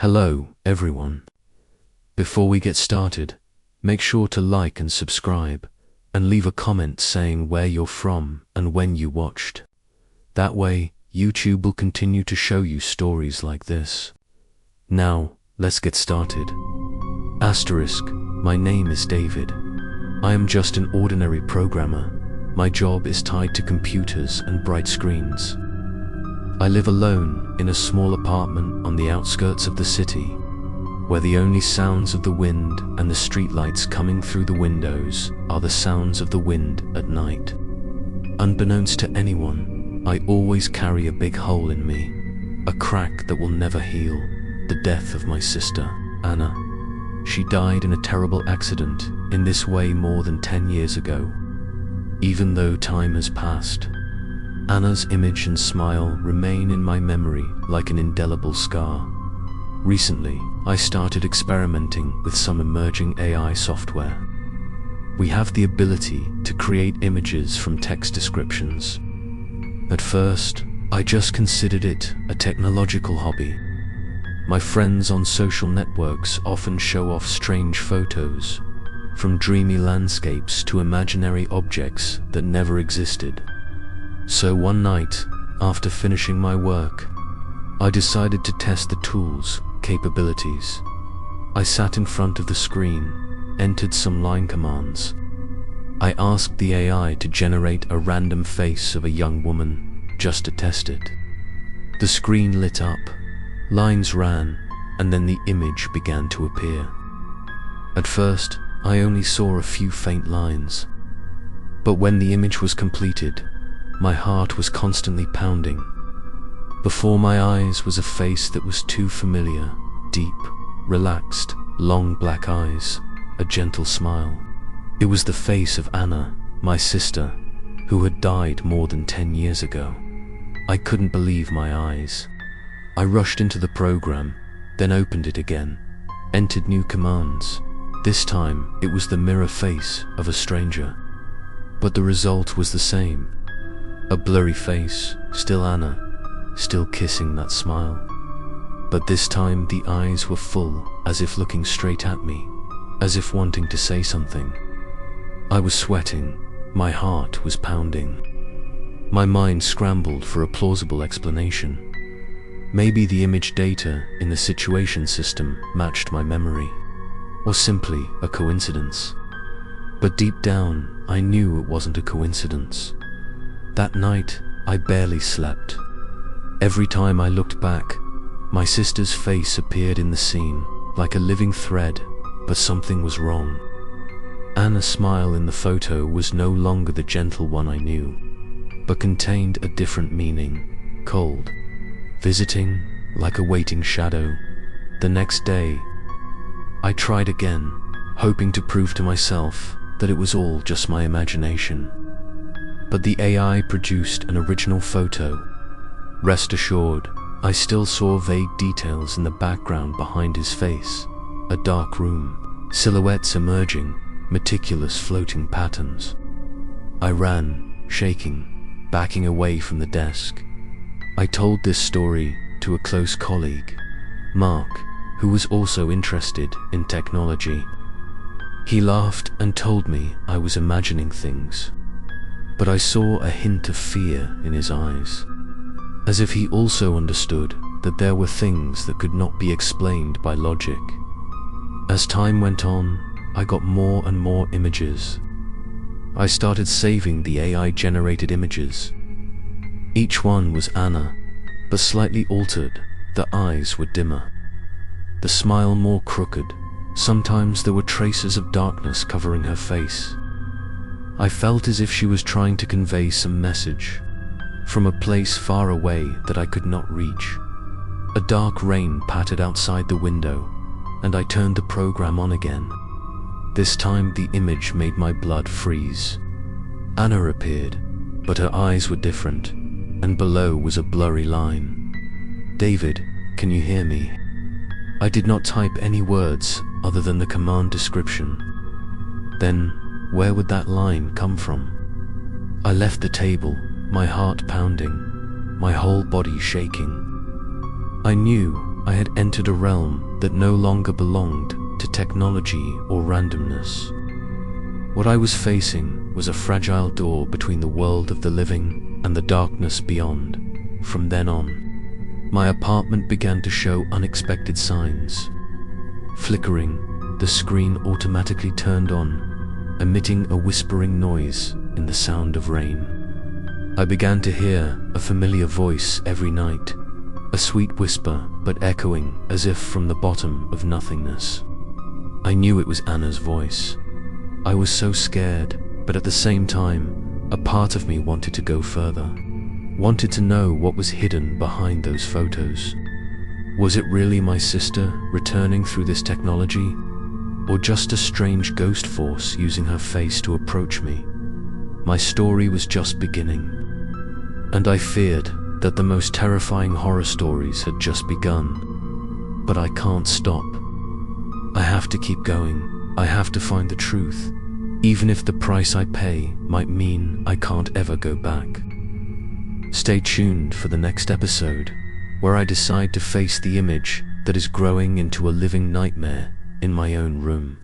Hello, everyone. Before we get started, make sure to like and subscribe, and leave a comment saying where you're from and when you watched. That way, YouTube will continue to show you stories like this. Now, let's get started. Asterisk, my name is David. I am just an ordinary programmer. My job is tied to computers and bright screens. I live alone in a small apartment on the outskirts of the city, where the only sounds of the wind and the streetlights coming through the windows are the sounds of the wind at night. Unbeknownst to anyone, I always carry a big hole in me, a crack that will never heal, the death of my sister, Anna. She died in a terrible accident in this way more than 10 years ago. Even though time has passed, Anna's image and smile remain in my memory like an indelible scar. Recently, I started experimenting with some emerging AI software. We have the ability to create images from text descriptions. At first, I just considered it a technological hobby. My friends on social networks often show off strange photos, from dreamy landscapes to imaginary objects that never existed. So one night, after finishing my work, I decided to test the tool's capabilities. I sat in front of the screen, entered some line commands. I asked the AI to generate a random face of a young woman, just to test it. The screen lit up, lines ran, and then the image began to appear. At first, I only saw a few faint lines. But when the image was completed, my heart was constantly pounding. Before my eyes was a face that was too familiar, deep, relaxed, long black eyes, a gentle smile. It was the face of Anna, my sister, who had died more than 10 years ago. I couldn't believe my eyes. I rushed into the program, then opened it again, entered new commands. This time, it was the mirror face of a stranger. But the result was the same. A blurry face, still Anna, still kissing that smile. But this time the eyes were full, as if looking straight at me, as if wanting to say something. I was sweating, my heart was pounding. My mind scrambled for a plausible explanation. Maybe the image data in the situation system matched my memory, or simply a coincidence. But deep down, I knew it wasn't a coincidence. That night, I barely slept. Every time I looked back, my sister's face appeared in the scene, like a living thread, but something was wrong. Anna's smile in the photo was no longer the gentle one I knew, but contained a different meaning, cold, visiting, like a waiting shadow. The next day, I tried again, hoping to prove to myself that it was all just my imagination. But the AI produced an original photo. Rest assured, I still saw vague details in the background behind his face. A dark room, silhouettes emerging, meticulous floating patterns. I ran, shaking, backing away from the desk. I told this story to a close colleague, Mark, who was also interested in technology. He laughed and told me I was imagining things, but I saw a hint of fear in his eyes, as if he also understood that there were things that could not be explained by logic. As time went on, I got more and more images. I started saving the AI-generated images. Each one was Anna, but slightly altered. The eyes were dimmer, the smile more crooked. Sometimes there were traces of darkness covering her face. I felt as if she was trying to convey some message from a place far away that I could not reach. A dark rain pattered outside the window, and I turned the program on again. This time the image made my blood freeze. Anna appeared, but her eyes were different, and below was a blurry line. "David, can you hear me?" I did not type any words other than the command description. Then, where would that line come from? I left the table, my heart pounding, my whole body shaking. I knew I had entered a realm that no longer belonged to technology or randomness. What I was facing was a fragile door between the world of the living and the darkness beyond. From then on, my apartment began to show unexpected signs. Flickering, the screen automatically turned on, emitting a whispering noise in the sound of rain. I began to hear a familiar voice every night, a sweet whisper but echoing as if from the bottom of nothingness. I knew it was Anna's voice. I was so scared, but at the same time, a part of me wanted to go further, wanted to know what was hidden behind those photos. Was it really my sister returning through this technology, or just a strange ghost force using her face to approach me? My story was just beginning, and I feared that the most terrifying horror stories had just begun. But I can't stop. I have to keep going. I have to find the truth, even if the price I pay might mean I can't ever go back. Stay tuned for the next episode, where I decide to face the image that is growing into a living nightmare in my own room.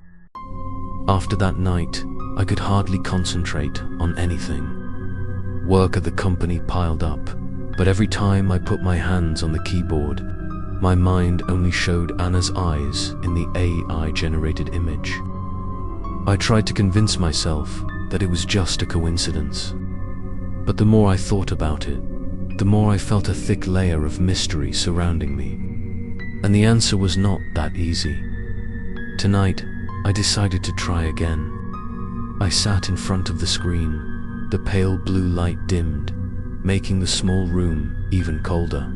After that night, I could hardly concentrate on anything. Work at the company piled up, but every time I put my hands on the keyboard, my mind only showed Anna's eyes in the AI-generated image. I tried to convince myself that it was just a coincidence. But the more I thought about it, the more I felt a thick layer of mystery surrounding me. And the answer was not that easy. Tonight, I decided to try again. I sat in front of the screen, the pale blue light dimmed, making the small room even colder.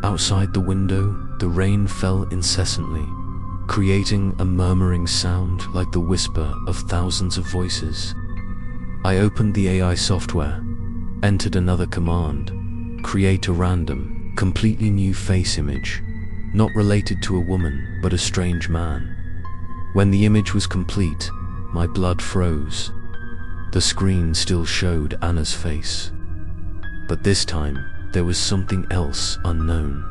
Outside the window, the rain fell incessantly, creating a murmuring sound like the whisper of thousands of voices. I opened the AI software, entered another command, create a random, completely new face image, not related to a woman but a strange man. When the image was complete, my blood froze. The screen still showed Anna's face. But this time, there was something else unknown.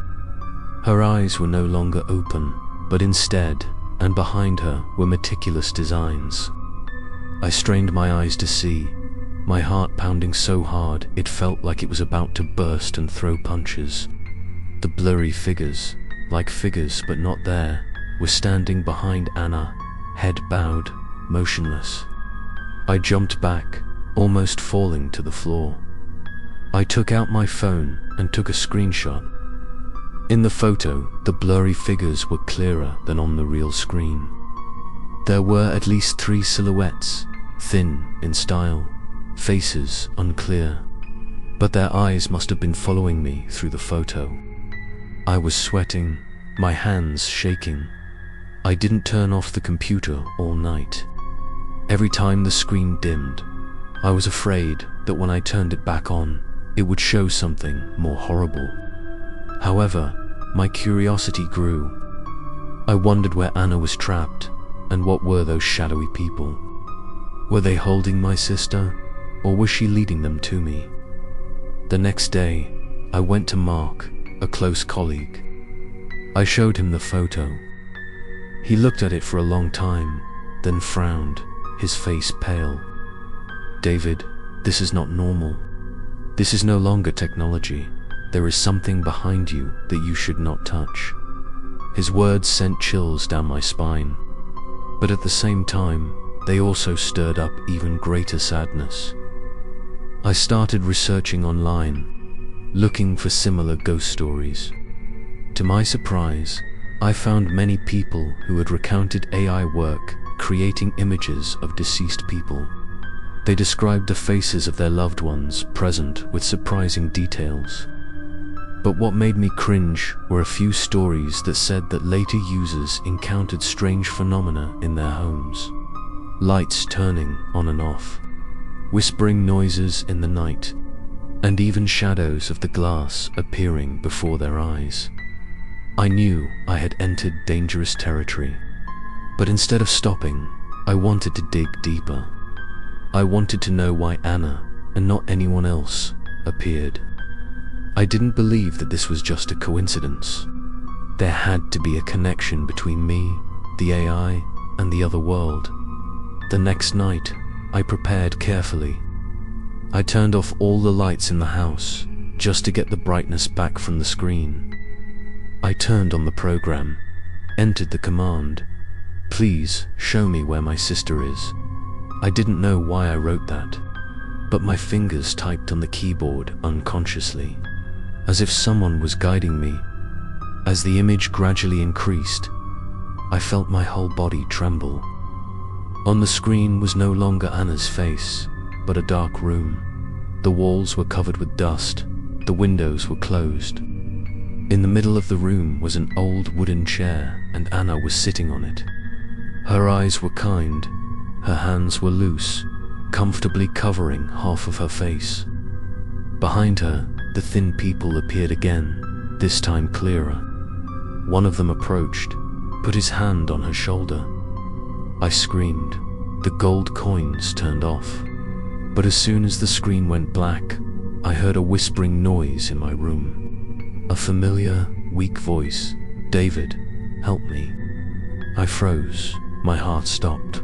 Her eyes were no longer open, but instead, and behind her were meticulous designs. I strained my eyes to see, my heart pounding so hard it felt like it was about to burst and throw punches. The blurry figures, like figures but not there, were standing behind Anna, head bowed, motionless. I jumped back, almost falling to the floor. I took out my phone and took a screenshot. In the photo, the blurry figures were clearer than on the real screen. There were at least 3 silhouettes, thin in style, faces unclear, but their eyes must have been following me through the photo. I was sweating, my hands shaking. I didn't turn off the computer all night. Every time the screen dimmed, I was afraid that when I turned it back on, it would show something more horrible. However, my curiosity grew. I wondered where Anna was trapped, and what were those shadowy people. Were they holding my sister, or was she leading them to me? The next day, I went to Mark, a close colleague. I showed him the photo. He looked at it for a long time, then frowned, his face pale. "David, this is not normal. This is no longer technology. There is something behind you that you should not touch." His words sent chills down my spine, but at the same time, they also stirred up even greater sadness. I started researching online, looking for similar ghost stories. To my surprise, I found many people who had recounted AI work creating images of deceased people. They described the faces of their loved ones present with surprising details. But what made me cringe were a few stories that said that later users encountered strange phenomena in their homes. Lights turning on and off, whispering noises in the night, and even shadows of the glass appearing before their eyes. I knew I had entered dangerous territory, but instead of stopping, I wanted to dig deeper. I wanted to know why Anna, and not anyone else, appeared. I didn't believe that this was just a coincidence. There had to be a connection between me, the AI, and the other world. The next night, I prepared carefully. I turned off all the lights in the house, just to get the brightness back from the screen. I turned on the program, entered the command, "Please show me where my sister is." I didn't know why I wrote that, but my fingers typed on the keyboard unconsciously, as if someone was guiding me. As the image gradually increased, I felt my whole body tremble. On the screen was no longer Anna's face, but a dark room. The walls were covered with dust, the windows were closed. In the middle of the room was an old wooden chair, and Anna was sitting on it. Her eyes were kind, her hands were loose, comfortably covering half of her face. Behind her, the thin people appeared again, this time clearer. One of them approached, put his hand on her shoulder. I screamed. The gold coins turned off. But as soon as the screen went black, I heard a whispering noise in my room. A familiar, weak voice. "David, help me." I froze. My heart stopped.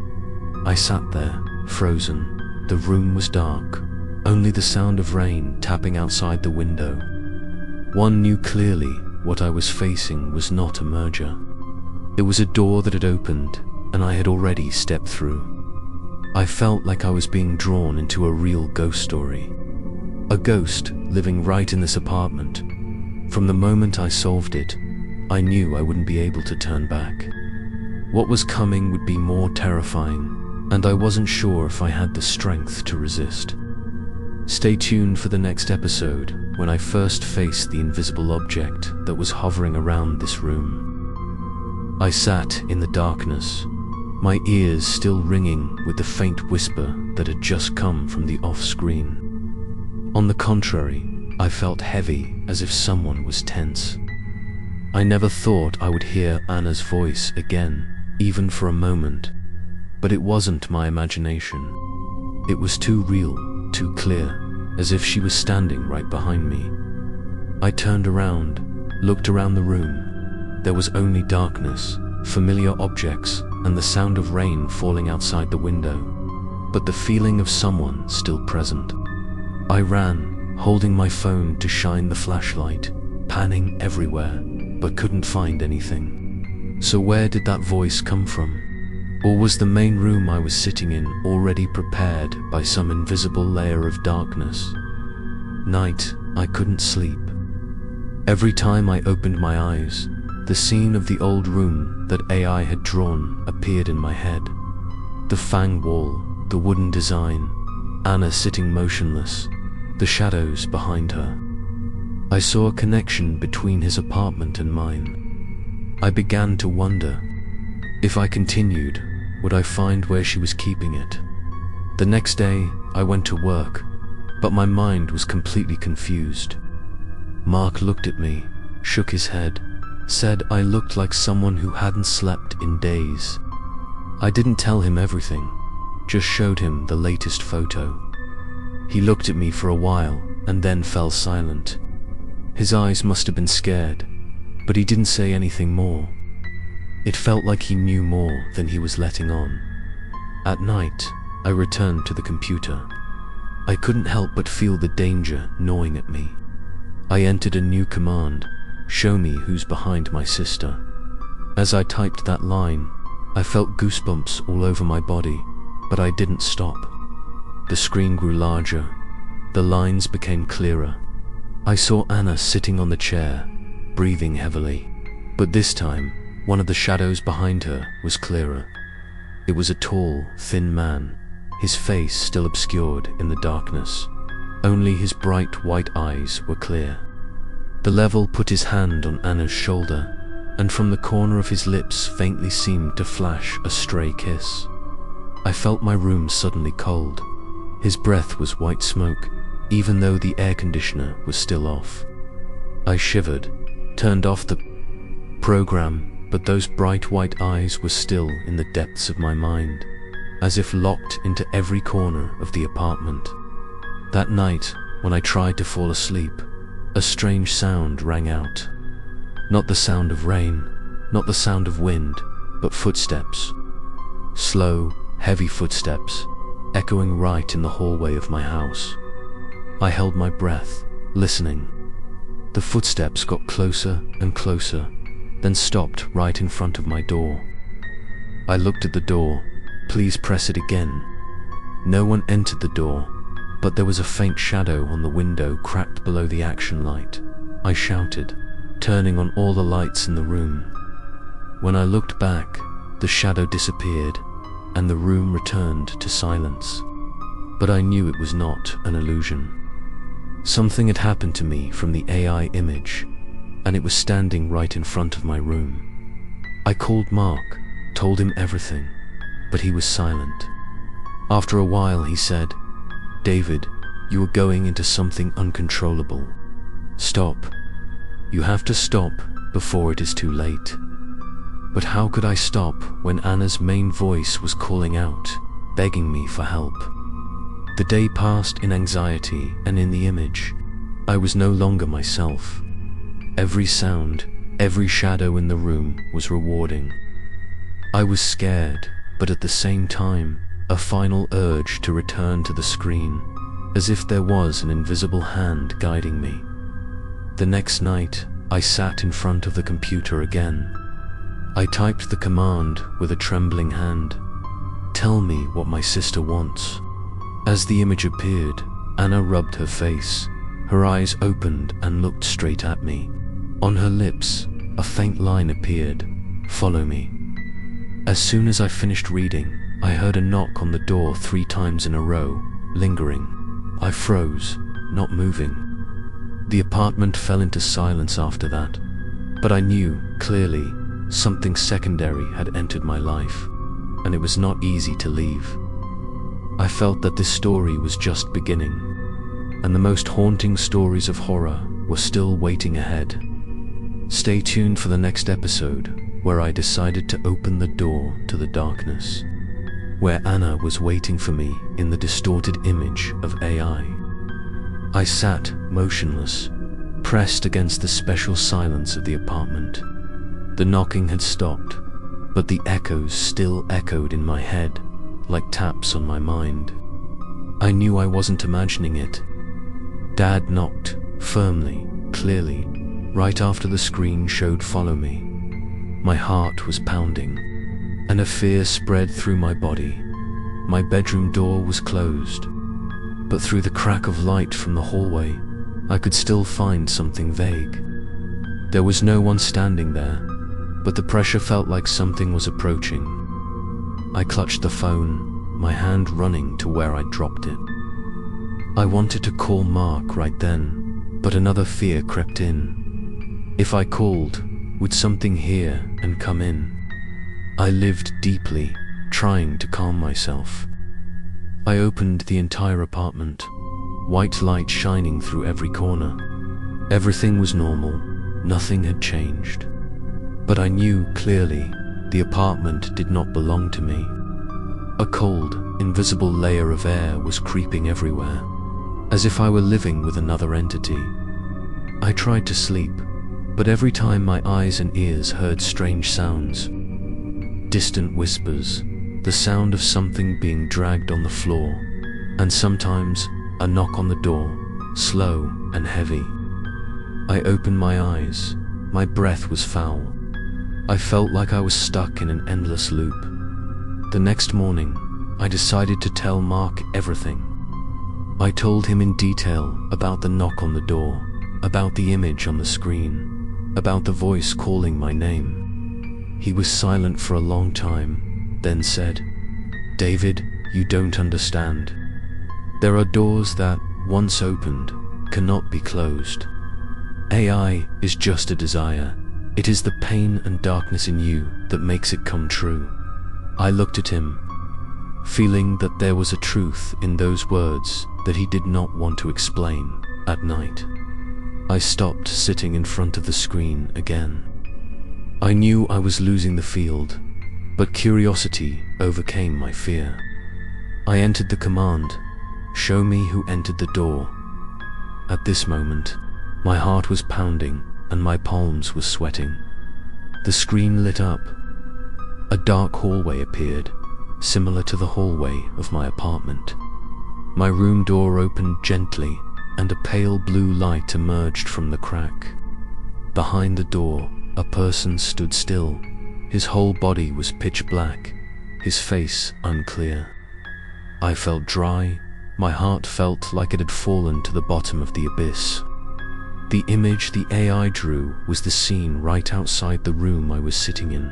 I sat there, frozen. The room was dark. Only the sound of rain tapping outside the window. One knew clearly what I was facing was not a merger. It was a door that had opened, and I had already stepped through. I felt like I was being drawn into a real ghost story. A ghost living right in this apartment. From the moment I solved it, I knew I wouldn't be able to turn back. What was coming would be more terrifying, and I wasn't sure if I had the strength to resist. Stay tuned for the next episode, when I first faced the invisible object that was hovering around this room. I sat in the darkness, my ears still ringing with the faint whisper that had just come from the off-screen. On the contrary, I felt heavy, as if someone was tense. I never thought I would hear Anna's voice again, even for a moment, but it wasn't my imagination. It was too real, too clear, as if she was standing right behind me. I turned around, looked around the room. There was only darkness, familiar objects, and the sound of rain falling outside the window, but the feeling of someone still present. I ran, holding my phone to shine the flashlight, panning everywhere, but couldn't find anything. So where did that voice come from? Or was the main room I was sitting in already prepared by some invisible layer of darkness? Night, I couldn't sleep. Every time I opened my eyes, the scene of the old room that AI had drawn appeared in my head. The fang wall, the wooden design, Anna sitting motionless, the shadows behind her. I saw a connection between his apartment and mine. I began to wonder, if I continued, would I find where she was keeping it? The next day, I went to work, but my mind was completely confused. Mark looked at me, shook his head, said I looked like someone who hadn't slept in days. I didn't tell him everything, just showed him the latest photo. He looked at me for a while and then fell silent. His eyes must have been scared, but he didn't say anything more. It felt like he knew more than he was letting on. At night, I returned to the computer. I couldn't help but feel the danger gnawing at me. I entered a new command, "Show me who's behind my sister." As I typed that line, I felt goosebumps all over my body, but I didn't stop. The screen grew larger. The lines became clearer. I saw Anna sitting on the chair, breathing heavily. But this time, one of the shadows behind her was clearer. It was a tall, thin man, his face still obscured in the darkness. Only his bright white eyes were clear. The level put his hand on Anna's shoulder, and from the corner of his lips faintly seemed to flash a stray kiss. I felt my room suddenly cold. His breath was white smoke, even though the air conditioner was still off. I shivered, turned off the program, but those bright white eyes were still in the depths of my mind, as if locked into every corner of the apartment. That night, when I tried to fall asleep, a strange sound rang out. Not the sound of rain, not the sound of wind, but footsteps. Slow, heavy footsteps, echoing right in the hallway of my house. I held my breath, listening. The footsteps got closer and closer, then stopped right in front of my door. I looked at the door. Please press it again. No one entered the door, but there was a faint shadow on the window cracked below the action light. I shouted, turning on all the lights in the room. When I looked back, the shadow disappeared, and the room returned to silence. But I knew it was not an illusion. Something had happened to me from the AI image, and it was standing right in front of my room. I called Mark, told him everything, but he was silent. After a while he said, "David, you are going into something uncontrollable. Stop. You have to stop before it is too late." But how could I stop when Anna's main voice was calling out, begging me for help? The day passed in anxiety, and in the image, I was no longer myself. Every sound, every shadow in the room was rewarding. I was scared, but at the same time, a final urge to return to the screen, as if there was an invisible hand guiding me. The next night, I sat in front of the computer again. I typed the command with a trembling hand. "Tell me what my sister wants." As the image appeared, Anna rubbed her face. Her eyes opened and looked straight at me. On her lips, a faint line appeared, "Follow me." As soon as I finished reading, I heard a knock on the door 3 times in a row, lingering. I froze, not moving. The apartment fell into silence after that, but I knew, clearly, something secondary had entered my life, and it was not easy to leave. I felt that this story was just beginning, and the most haunting stories of horror were still waiting ahead. Stay tuned for the next episode, where I decided to open the door to the darkness, where Anna was waiting for me in the distorted image of AI. I sat motionless, pressed against the special silence of the apartment. The knocking had stopped, but the echoes still echoed in my head, like taps on my mind. I knew I wasn't imagining it. Dad knocked, firmly, clearly, right after the screen showed "Follow me." My heart was pounding, and a fear spread through my body. My bedroom door was closed, but through the crack of light from the hallway, I could still find something vague. There was no one standing there, but the pressure felt like something was approaching. I clutched the phone, my hand running to where I'd dropped it. I wanted to call Mark right then, but another fear crept in. If I called, would something hear and come in? I lived deeply, trying to calm myself. I opened the entire apartment, white light shining through every corner. Everything was normal, nothing had changed. But I knew clearly the apartment did not belong to me. A cold, invisible layer of air was creeping everywhere, as if I were living with another entity. I tried to sleep, but every time my eyes and ears heard strange sounds. Distant whispers, the sound of something being dragged on the floor, and sometimes a knock on the door, slow and heavy. I opened my eyes. My breath was foul. I felt like I was stuck in an endless loop. The next morning, I decided to tell Mark everything. I told him in detail about the knock on the door, about the image on the screen, about the voice calling my name. He was silent for a long time, then said, "David, you don't understand. There are doors that, once opened, cannot be closed. AI is just a desire. It is the pain and darkness in you that makes it come true." I looked at him, feeling that there was a truth in those words that he did not want to explain at night. I stopped sitting in front of the screen again. I knew I was losing the field, but curiosity overcame my fear. I entered the command, "Show me who entered the door." At this moment, my heart was pounding, and my palms were sweating. The screen lit up. A dark hallway appeared, similar to the hallway of my apartment. My room door opened gently, and a pale blue light emerged from the crack. Behind the door, a person stood still. His whole body was pitch black, his face unclear. I felt dry. My heart felt like it had fallen to the bottom of the abyss. The image the AI drew was the scene right outside the room I was sitting in.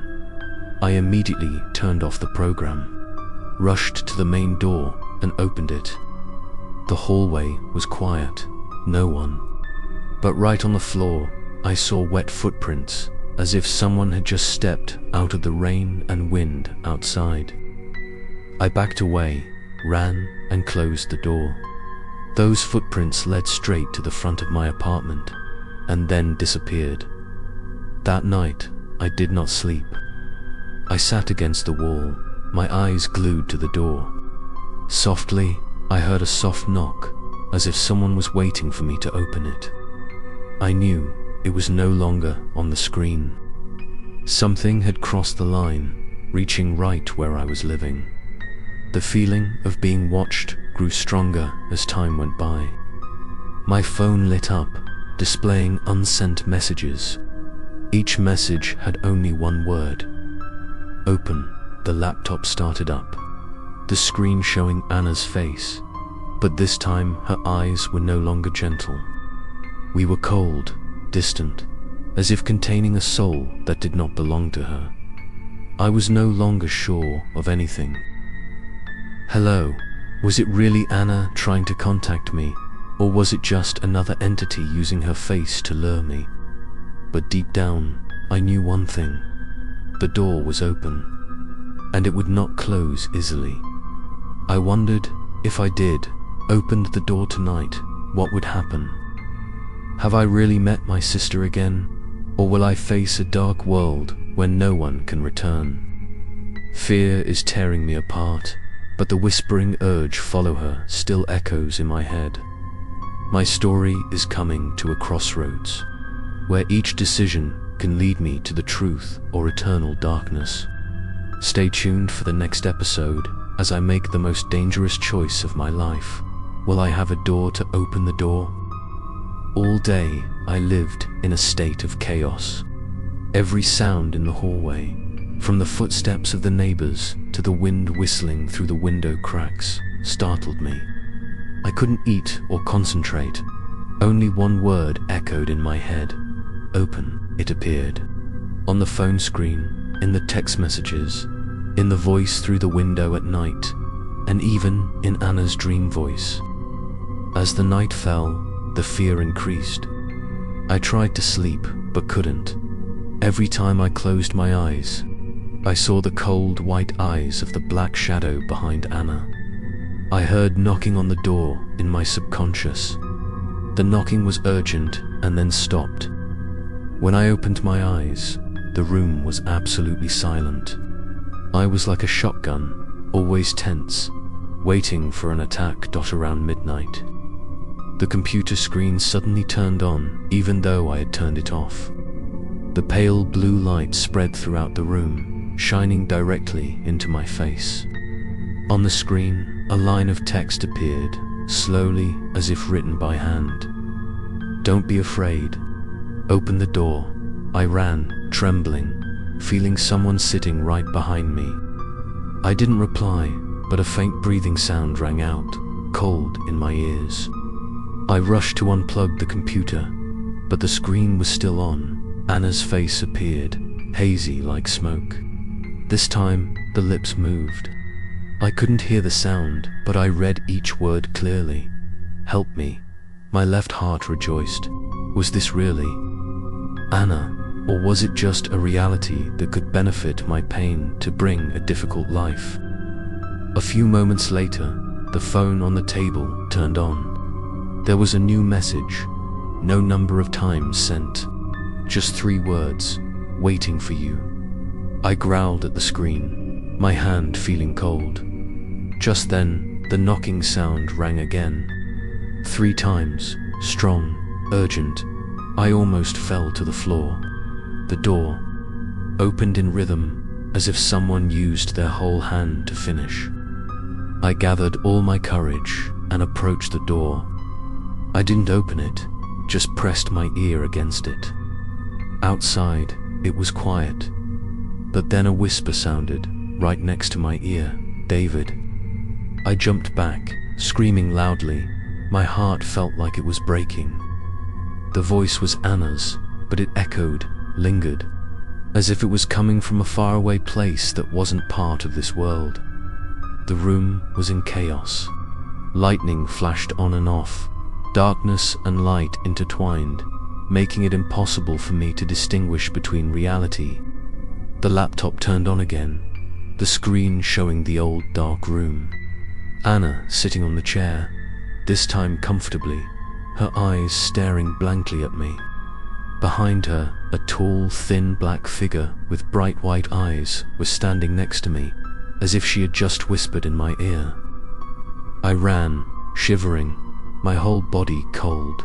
I immediately turned off the program, rushed to the main door and opened it. The hallway was quiet, no one. But right on the floor, I saw wet footprints, as if someone had just stepped out of the rain and wind outside. I backed away, ran, and closed the door. Those footprints led straight to the front of my apartment, and then disappeared. That night, I did not sleep. I sat against the wall, my eyes glued to the door. Softly, I heard a soft knock, as if someone was waiting for me to open it. I knew it was no longer on the screen. Something had crossed the line, reaching right where I was living. The feeling of being watched grew stronger as time went by. My phone lit up, displaying unsent messages. Each message had only one word. Open. The laptop started up, the screen showing Anna's face, but this time her eyes were no longer gentle. We were cold, distant, as if containing a soul that did not belong to her. I was no longer sure of anything. Hello, was it really Anna trying to contact me, or was it just another entity using her face to lure me? But deep down, I knew one thing. The door was open, and it would not close easily. I wondered, if I did, opened the door tonight, what would happen? Have I really met my sister again, or will I face a dark world where no one can return? Fear is tearing me apart, but the whispering urge follow her still echoes in my head. My story is coming to a crossroads, where each decision can lead me to the truth or eternal darkness. Stay tuned for the next episode as I make the most dangerous choice of my life. Will I have a door to open the door? All day I lived in a state of chaos. Every sound in the hallway, from the footsteps of the neighbors to the wind whistling through the window cracks, startled me. I couldn't eat or concentrate. Only one word echoed in my head. Open. It appeared. On the phone screen, in the text messages, in the voice through the window at night, and even in Anna's dream voice. As the night fell, the fear increased. I tried to sleep, but couldn't. Every time I closed my eyes, I saw the cold white eyes of the black shadow behind Anna. I heard knocking on the door in my subconscious. The knocking was urgent and then stopped. When I opened my eyes, the room was absolutely silent. I was like a shotgun, always tense, waiting for an attack around midnight. The computer screen suddenly turned on, even though I had turned it off. The pale blue light spread throughout the room, shining directly into my face. On the screen, a line of text appeared, slowly as if written by hand. Don't be afraid. Open the door. I ran, trembling, feeling someone sitting right behind me. I didn't reply, but a faint breathing sound rang out, cold in my ears. I rushed to unplug the computer, but the screen was still on. Anna's face appeared, hazy like smoke. This time, the lips moved. I couldn't hear the sound, but I read each word clearly. Help me. My left heart rejoiced. Was this really Anna, or was it just a reality that could benefit my pain to bring a difficult life? A few moments later, the phone on the table turned on. There was a new message, no number of times sent, just 3 words, waiting for you. I growled at the screen, my hand feeling cold. Just then, the knocking sound rang again. 3 times, strong, urgent. I almost fell to the floor. The door opened in rhythm, as if someone used their whole hand to finish. I gathered all my courage and approached the door. I didn't open it, just pressed my ear against it. Outside, it was quiet, but then a whisper sounded right next to my ear. "David." I jumped back, screaming loudly. My heart felt like it was breaking. The voice was Anna's, but it echoed, lingered, as if it was coming from a faraway place that wasn't part of this world. The room was in chaos. Lightning flashed on and off. Darkness and light intertwined, making it impossible for me to distinguish between reality. The laptop turned on again, the screen showing the old dark room. Anna sitting on the chair, this time comfortably, her eyes staring blankly at me. Behind her, a tall, thin black figure with bright white eyes was standing next to me, as if she had just whispered in my ear. I ran, shivering, my whole body cold.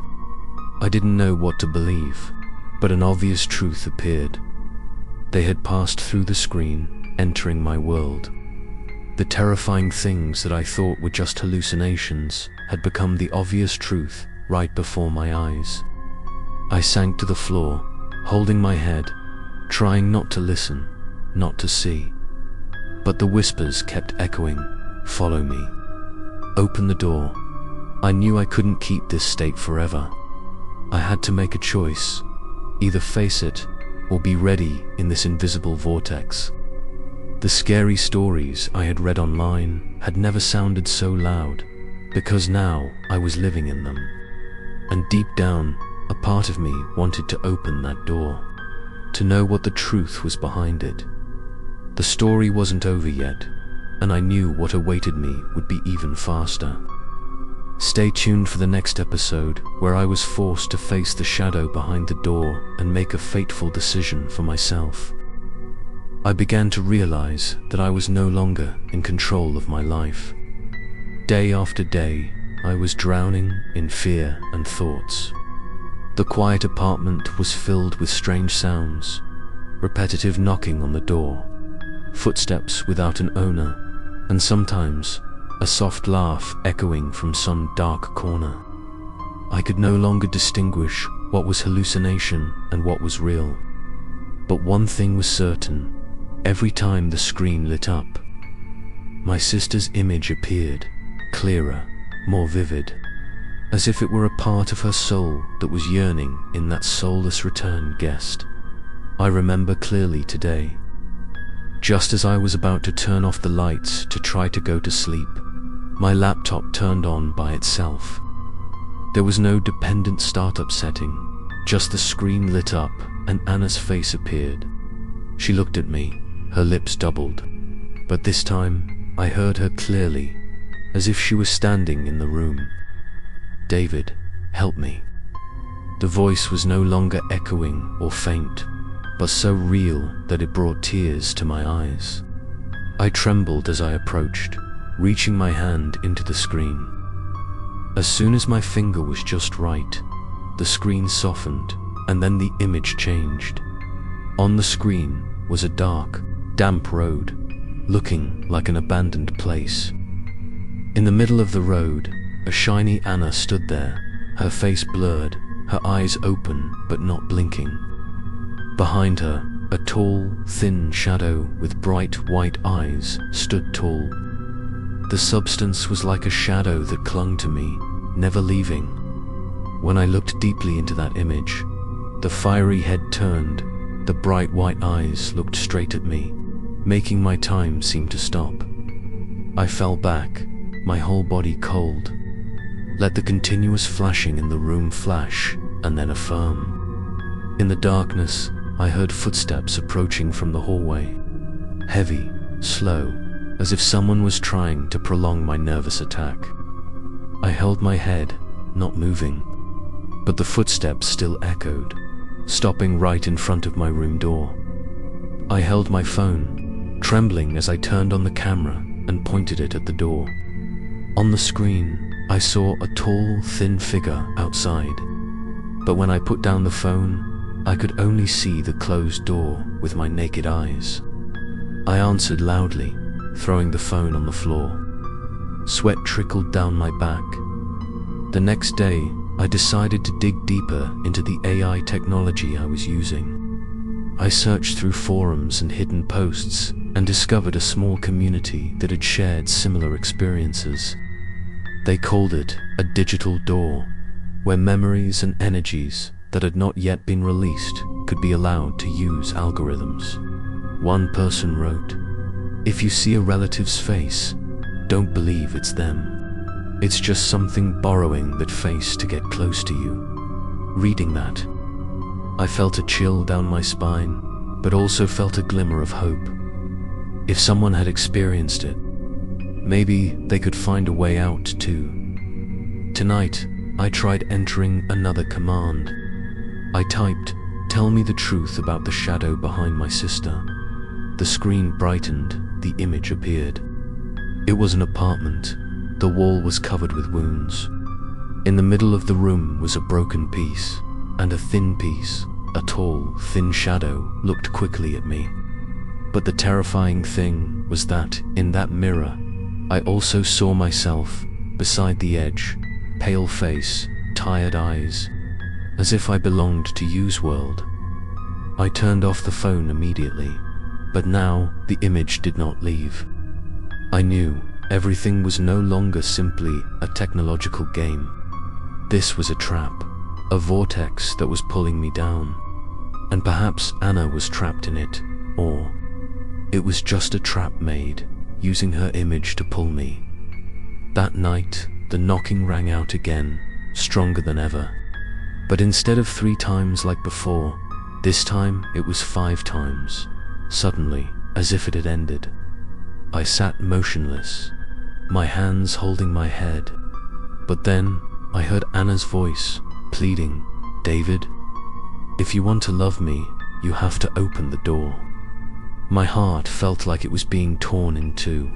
I didn't know what to believe, but an obvious truth appeared. They had passed through the screen, entering my world. The terrifying things that I thought were just hallucinations had become the obvious truth right before my eyes. I sank to the floor, holding my head, trying not to listen, not to see. But the whispers kept echoing, "Follow me. Open the door." I knew I couldn't keep this state forever. I had to make a choice, either face it or be ready in this invisible vortex. The scary stories I had read online had never sounded so loud, because now I was living in them. And deep down, a part of me wanted to open that door, to know what the truth was behind it. The story wasn't over yet, and I knew what awaited me would be even faster. Stay tuned for the next episode, where I was forced to face the shadow behind the door and make a fateful decision for myself. I began to realize that I was no longer in control of my life. Day after day, I was drowning in fear and thoughts. The quiet apartment was filled with strange sounds, repetitive knocking on the door, footsteps without an owner, and sometimes a soft laugh echoing from some dark corner. I could no longer distinguish what was hallucination and what was real. But one thing was certain: every time the screen lit up, my sister's image appeared, clearer, more vivid, as if it were a part of her soul that was yearning in that soulless return guest. I remember clearly today. Just as I was about to turn off the lights to try to go to sleep, my laptop turned on by itself. There was no dependent startup setting, just the screen lit up and Anna's face appeared. She looked at me, her lips doubled, but this time I heard her clearly, as if she was standing in the room. "David, help me." The voice was no longer echoing or faint, but so real that it brought tears to my eyes. I trembled as I approached, reaching my hand into the screen. As soon as my finger was just right, the screen softened, and then the image changed. On the screen was a dark, damp road, looking like an abandoned place. In the middle of the road, a shiny Anna stood there, her face blurred, her eyes open but not blinking. Behind her, a tall, thin shadow with bright white eyes stood tall. The substance was like a shadow that clung to me, never leaving. When I looked deeply into that image, the fiery head turned, the bright white eyes looked straight at me, making my time seem to stop. I fell back, my whole body cold. Let the continuous flashing in the room flash, and then affirm. In the darkness, I heard footsteps approaching from the hallway. Heavy, slow, as if someone was trying to prolong my nervous attack. I held my head, not moving, but the footsteps still echoed, stopping right in front of my room door. I held my phone, trembling as I turned on the camera and pointed it at the door. On the screen, I saw a tall, thin figure outside. But when I put down the phone, I could only see the closed door with my naked eyes. I answered loudly, throwing the phone on the floor. Sweat trickled down my back. The next day, I decided to dig deeper into the AI technology I was using. I searched through forums and hidden posts and discovered a small community that had shared similar experiences. They called it a digital door, where memories and energies that had not yet been released could be allowed to use algorithms. One person wrote, "If you see a relative's face, don't believe it's them. It's just something borrowing that face to get close to you." Reading that, I felt a chill down my spine, but also felt a glimmer of hope. If someone had experienced it, maybe they could find a way out too. Tonight, I tried entering another command. I typed, "Tell me the truth about the shadow behind my sister." The screen brightened, the image appeared. It was an apartment. The wall was covered with wounds. In the middle of the room was a broken piece, and a thin piece, a tall, thin shadow, looked quickly at me. But the terrifying thing was that, in that mirror, I also saw myself, beside the edge, pale face, tired eyes, as if I belonged to Useworld. I turned off the phone immediately, but now the image did not leave. I knew everything was no longer simply a technological game. This was a trap, a vortex that was pulling me down. And perhaps Anna was trapped in it, or it was just a trap made, using her image to pull me. That night, the knocking rang out again, stronger than ever. But instead of 3 times like before, this time it was 5 times. Suddenly, as if it had ended, I sat motionless, my hands holding my head. But then, I heard Anna's voice, pleading, "David, if you want to love me, you have to open the door." My heart felt like it was being torn in two.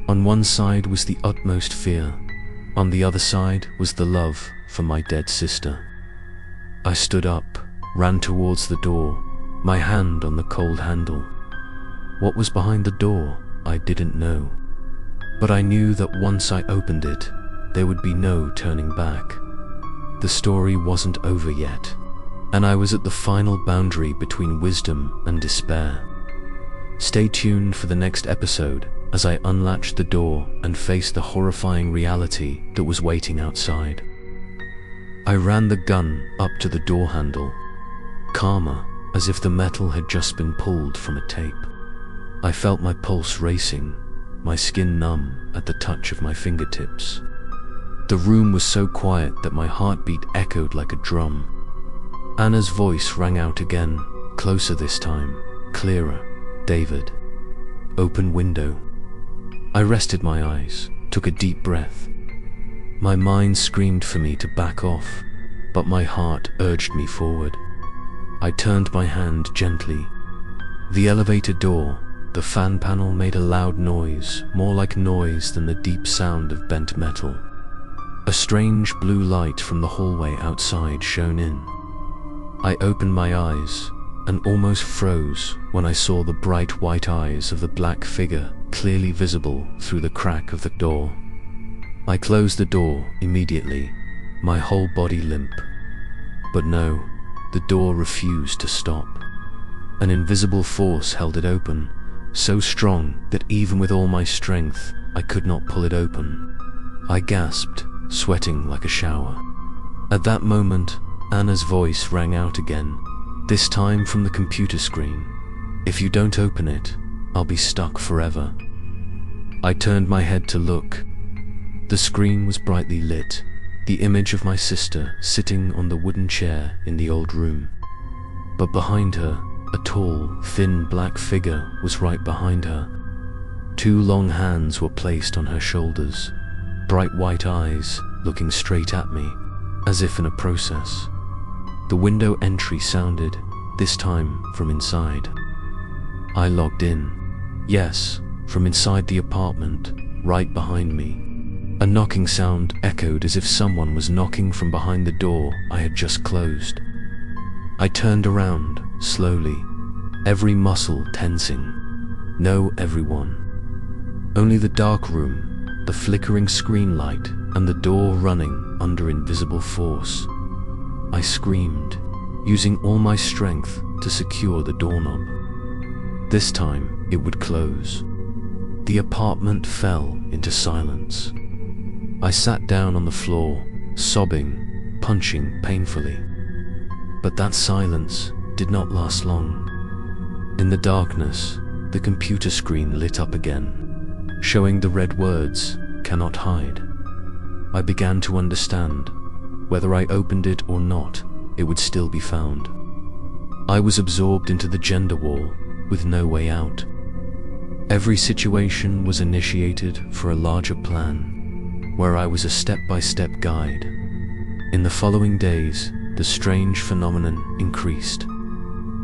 On one side was the utmost fear. On the other side was the love for my dead sister. I stood up, ran towards the door, my hand on the cold handle. What was behind the door, I didn't know. But I knew that once I opened it, there would be no turning back. The story wasn't over yet, and I was at the final boundary between wisdom and despair. Stay tuned for the next episode as I unlatched the door and faced the horrifying reality that was waiting outside. I ran the gun up to the door handle, calmer, as if the metal had just been pulled from a tape. I felt my pulse racing, my skin numb at the touch of my fingertips. The room was so quiet that my heartbeat echoed like a drum. Anna's voice rang out again, closer this time, clearer. "David, open window." I rested my eyes, took a deep breath. My mind screamed for me to back off, but my heart urged me forward. I turned my hand gently. The elevator door, the fan panel made a loud noise, more like noise than the deep sound of bent metal. A strange blue light from the hallway outside shone in. I opened my eyes and almost froze when I saw the bright white eyes of the black figure clearly visible through the crack of the door. I closed the door immediately, my whole body limp. But no, the door refused to stop. An invisible force held it open, so strong that even with all my strength, I could not pull it open. I gasped, sweating like a shower. At that moment, Anna's voice rang out again, this time from the computer screen. "If you don't open it, I'll be stuck forever." I turned my head to look. The screen was brightly lit, the image of my sister sitting on the wooden chair in the old room. But behind her, a tall, thin black figure was right behind her. 2 long hands were placed on her shoulders, bright white eyes looking straight at me, as if in a process. The window entry sounded, this time from inside. I logged in. Yes, from inside the apartment, right behind me. A knocking sound echoed as if someone was knocking from behind the door I had just closed. I turned around, slowly, every muscle tensing. No everyone. Only the dark room, the flickering screen light, and the door running under invisible force. I screamed, using all my strength to secure the doorknob. This time, it would close. The apartment fell into silence. I sat down on the floor, sobbing, punching painfully. But that silence did not last long. In the darkness, the computer screen lit up again, showing the red words, "Cannot hide." I began to understand. Whether I opened it or not, it would still be found. I was absorbed into the gender war, with no way out. Every situation was initiated for a larger plan, where I was a step-by-step guide. In the following days, the strange phenomenon increased.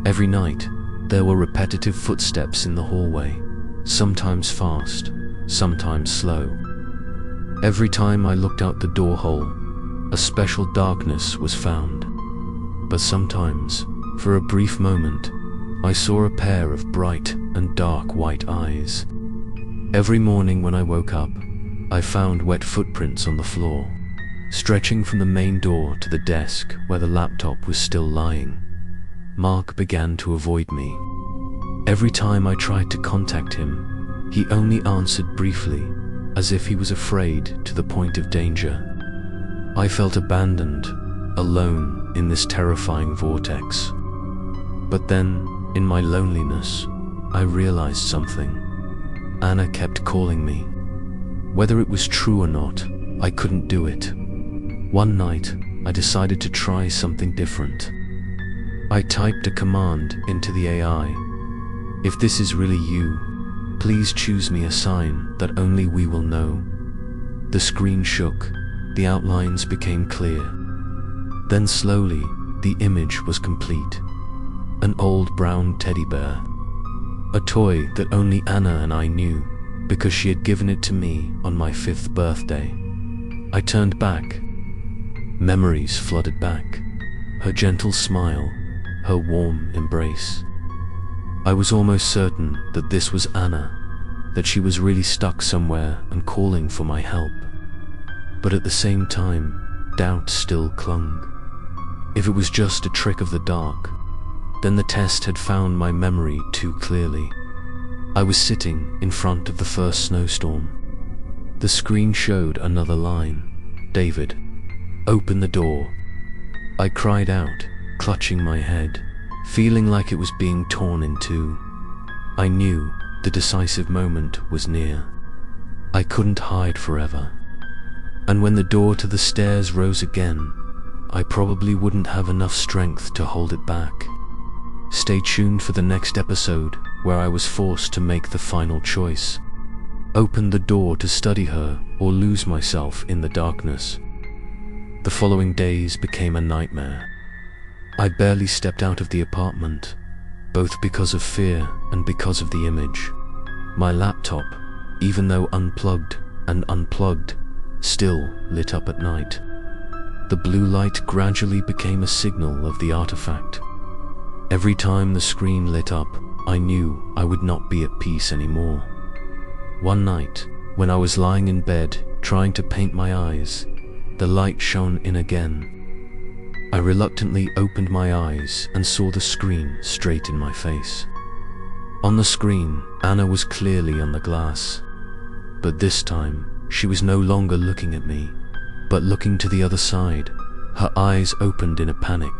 Every night, there were repetitive footsteps in the hallway, sometimes fast, sometimes slow. Every time I looked out the door hole, a special darkness was found. But sometimes, for a brief moment, I saw a pair of bright and dark white eyes. Every morning when I woke up, I found wet footprints on the floor, stretching from the main door to the desk where the laptop was still lying. Mark began to avoid me. Every time I tried to contact him, he only answered briefly, as if he was afraid to the point of danger. I felt abandoned, alone in this terrifying vortex. But then, in my loneliness, I realized something. Anna kept calling me. Whether it was true or not, I couldn't do it. One night, I decided to try something different. I typed a command into the AI. "If this is really you, please choose me a sign that only we will know." The screen shook. The outlines became clear. Then slowly, the image was complete. An old brown teddy bear. A toy that only Anna and I knew, because she had given it to me on my 5th birthday. I turned back. Memories flooded back. Her gentle smile, her warm embrace. I was almost certain that this was Anna, that she was really stuck somewhere and calling for my help. But at the same time, doubt still clung. If it was just a trick of the dark, then the test had found my memory too clearly. I was sitting in front of the first snowstorm. The screen showed another line. "David, open the door." I cried out, clutching my head, feeling like it was being torn in two. I knew the decisive moment was near. I couldn't hide forever. And when the door to the stairs rose again, I probably wouldn't have enough strength to hold it back. Stay tuned for the next episode, where I was forced to make the final choice. Open the door to study her or lose myself in the darkness. The following days became a nightmare. I barely stepped out of the apartment, both because of fear and because of the image. My laptop, even though unplugged and unplugged, still lit up at night. The blue light gradually became a signal of the artifact. Every time the screen lit up, I knew I would not be at peace anymore. One night, when I was lying in bed trying to paint my eyes, the light shone in again. I reluctantly opened my eyes and saw the screen straight in my face. On the screen, Anna was clearly on the glass. But this time, she was no longer looking at me, but looking to the other side, her eyes opened in a panic.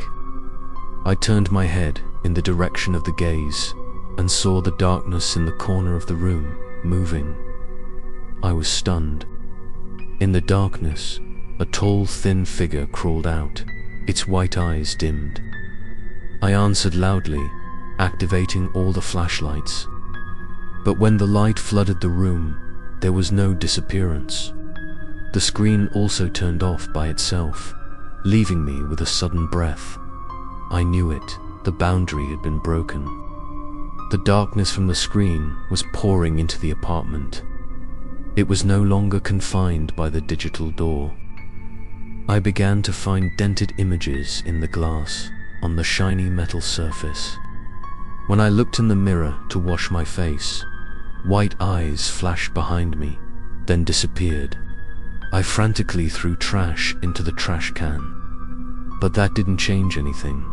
I turned my head in the direction of the gaze and saw the darkness in the corner of the room moving. I was stunned. In the darkness, a tall, thin figure crawled out, its white eyes dimmed. I answered loudly, activating all the flashlights. But when the light flooded the room, there was no disappearance. The screen also turned off by itself, leaving me with a sudden breath. I knew it, the boundary had been broken. The darkness from the screen was pouring into the apartment. It was no longer confined by the digital door. I began to find dented images in the glass on the shiny metal surface. When I looked in the mirror to wash my face, white eyes flashed behind me, then disappeared. I frantically threw trash into the trash can, but that didn't change anything.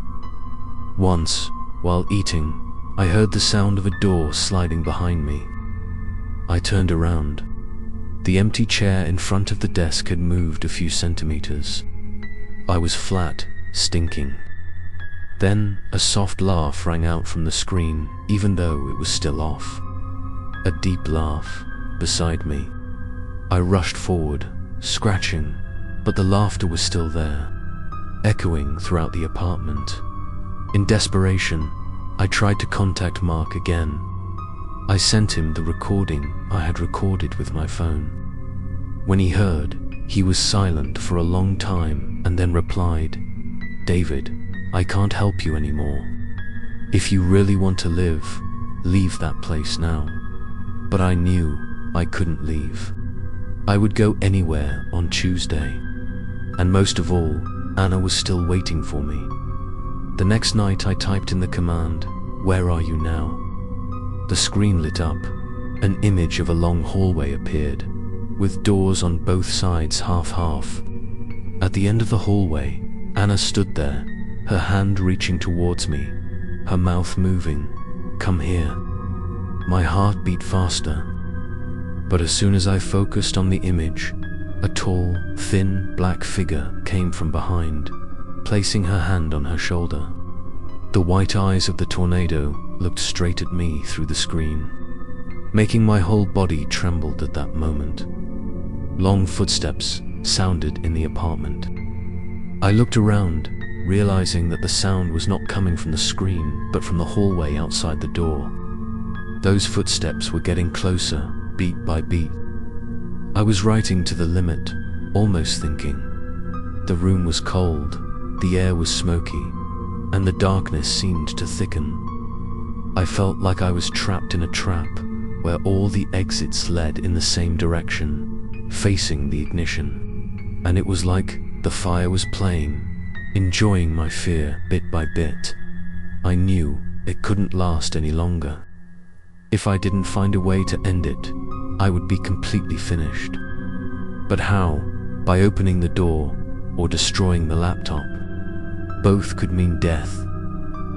Once, while eating, I heard the sound of a door sliding behind me. I turned around. The empty chair in front of the desk had moved a few centimeters. I was flat, stinking. Then a soft laugh rang out from the screen, even though it was still off. A deep laugh beside me. I rushed forward, scratching, but the laughter was still there, echoing throughout the apartment. In desperation, I tried to contact Mark again. I sent him the recording I had recorded with my phone. When he heard, he was silent for a long time and then replied, "David, I can't help you anymore. If you really want to live, leave that place now." But I knew I couldn't leave. I would go anywhere on Tuesday. And most of all, Anna was still waiting for me. The next night I typed in the command, "Where are you now?" The screen lit up. An image of a long hallway appeared, with doors on both sides half-half. At the end of the hallway, Anna stood there, her hand reaching towards me, her mouth moving. "Come here." My heart beat faster. But as soon as I focused on the image, a tall, thin, black figure came from behind, placing her hand on her shoulder. The white eyes of the tornado looked straight at me through the screen, making my whole body tremble at that moment. Long footsteps sounded in the apartment. I looked around, realizing that the sound was not coming from the screen, but from the hallway outside the door. Those footsteps were getting closer, beat by beat. I was writing to the limit, almost thinking. The room was cold, the air was smoky, and the darkness seemed to thicken. I felt like I was trapped in a trap, where all the exits led in the same direction, facing the ignition. And it was like the fire was playing, enjoying my fear bit by bit. I knew it couldn't last any longer. If I didn't find a way to end it, I would be completely finished. But how? By opening the door or destroying the laptop? Both could mean death.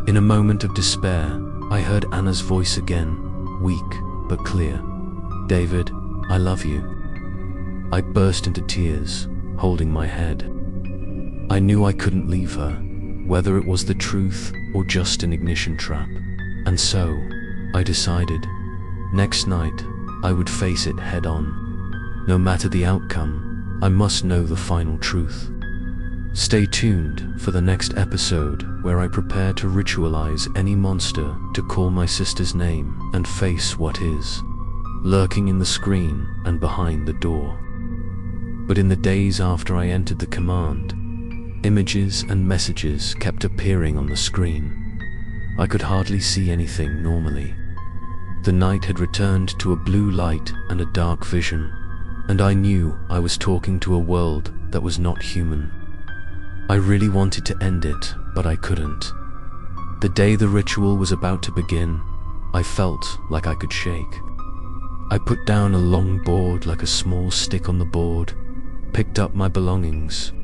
In a moment of despair, I heard Anna's voice again, weak but clear. "David, I love you." I burst into tears, holding my head. I knew I couldn't leave her, whether it was the truth or just an ignition trap. And so, I decided, next night, I would face it head on. No matter the outcome, I must know the final truth. Stay tuned for the next episode where I prepare to ritualize any monster to call my sister's name and face what is lurking in the screen and behind the door. But in the days after I entered the command, images and messages kept appearing on the screen. I could hardly see anything normally. The night had returned to a blue light and a dark vision, and I knew I was talking to a world that was not human. I really wanted to end it, but I couldn't. The day the ritual was about to begin, I felt like I could shake. I put down a long board like a small stick on the board, picked up my belongings,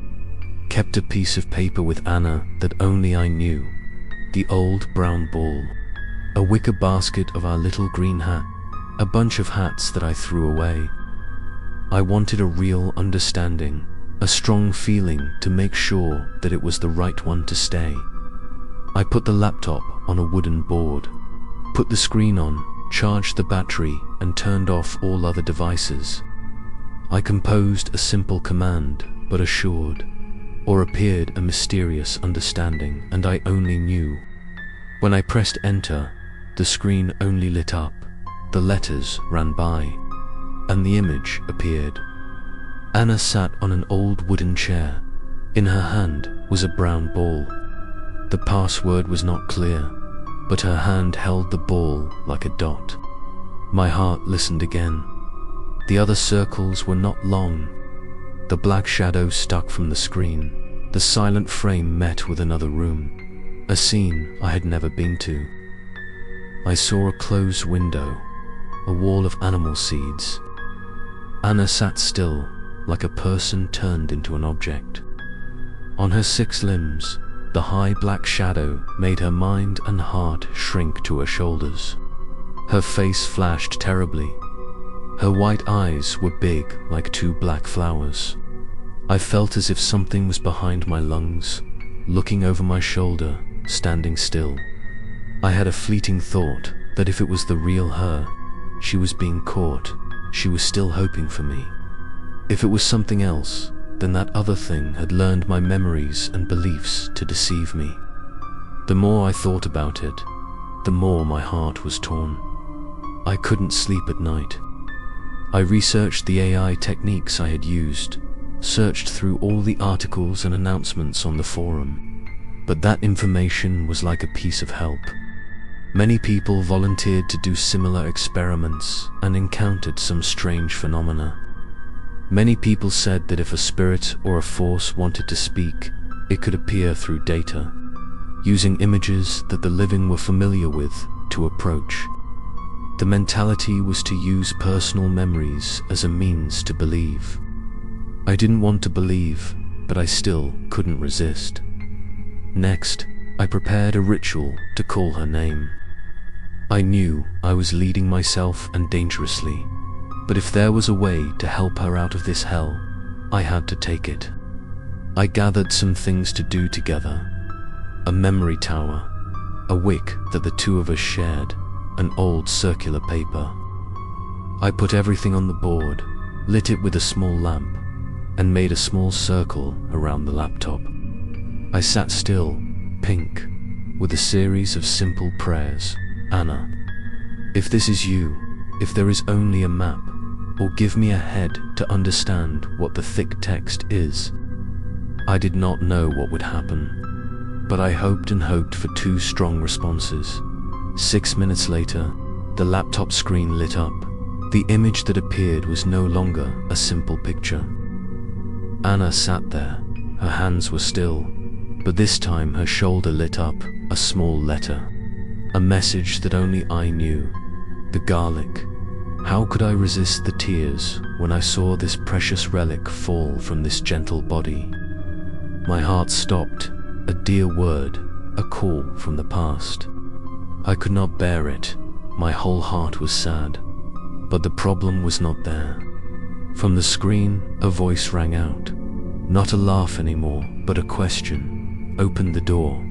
kept a piece of paper with Anna that only I knew, the old brown ball, a wicker basket of our little green hat, a bunch of hats that I threw away. I wanted a real understanding, a strong feeling to make sure that it was the right one to stay. I put the laptop on a wooden board, put the screen on, charged the battery, and turned off all other devices. I composed a simple command, but assured, or appeared a mysterious understanding, and I only knew. When I pressed enter, the screen only lit up, the letters ran by, and the image appeared. Anna sat on an old wooden chair. In her hand was a brown ball. The password was not clear, but her hand held the ball like a dot. My heart listened again. The other circles were not long. The black shadow stuck from the screen. The silent frame met with another room, a scene I had never been to. I saw a closed window, a wall of animal seeds. Anna sat still, like a person turned into an object. On her 6 limbs, the high black shadow made her mind and heart shrink to her shoulders. Her face flashed terribly. Her white eyes were big like 2 black flowers. I felt as if something was behind my lungs, looking over my shoulder, standing still. I had a fleeting thought that if it was the real her, she was being caught, she was still hoping for me. If it was something else, then that other thing had learned my memories and beliefs to deceive me. The more I thought about it, the more my heart was torn. I couldn't sleep at night. I researched the AI techniques I had used, searched through all the articles and announcements on the forum, but that information was like a piece of help. Many people volunteered to do similar experiments and encountered some strange phenomena. Many people said that if a spirit or a force wanted to speak, it could appear through data, using images that the living were familiar with to approach. The mentality was to use personal memories as a means to believe. I didn't want to believe, but I still couldn't resist. Next, I prepared a ritual to call her name. I knew I was leading myself and dangerously, but if there was a way to help her out of this hell, I had to take it. I gathered some things to do together: a memory tower, a wick that the 2 of us shared, an old circular paper. I put everything on the board, lit it with a small lamp, and made a small circle around the laptop. I sat still, pink, with a series of simple prayers. Anna, if this is you, if there is only a map, or give me a head to understand what the thick text is. I did not know what would happen, but I hoped and hoped for 2 strong responses. 6 minutes later, the laptop screen lit up. The image that appeared was no longer a simple picture. Anna sat there. Her hands were still, but this time her shoulder lit up a small letter. A message that only I knew. The garlic. How could I resist the tears when I saw this precious relic fall from this gentle body? My heart stopped. A dear word, a call from the past. I could not bear it. My whole heart was sad. But the problem was not there. From the screen, a voice rang out. Not a laugh anymore, but a question. Open the door.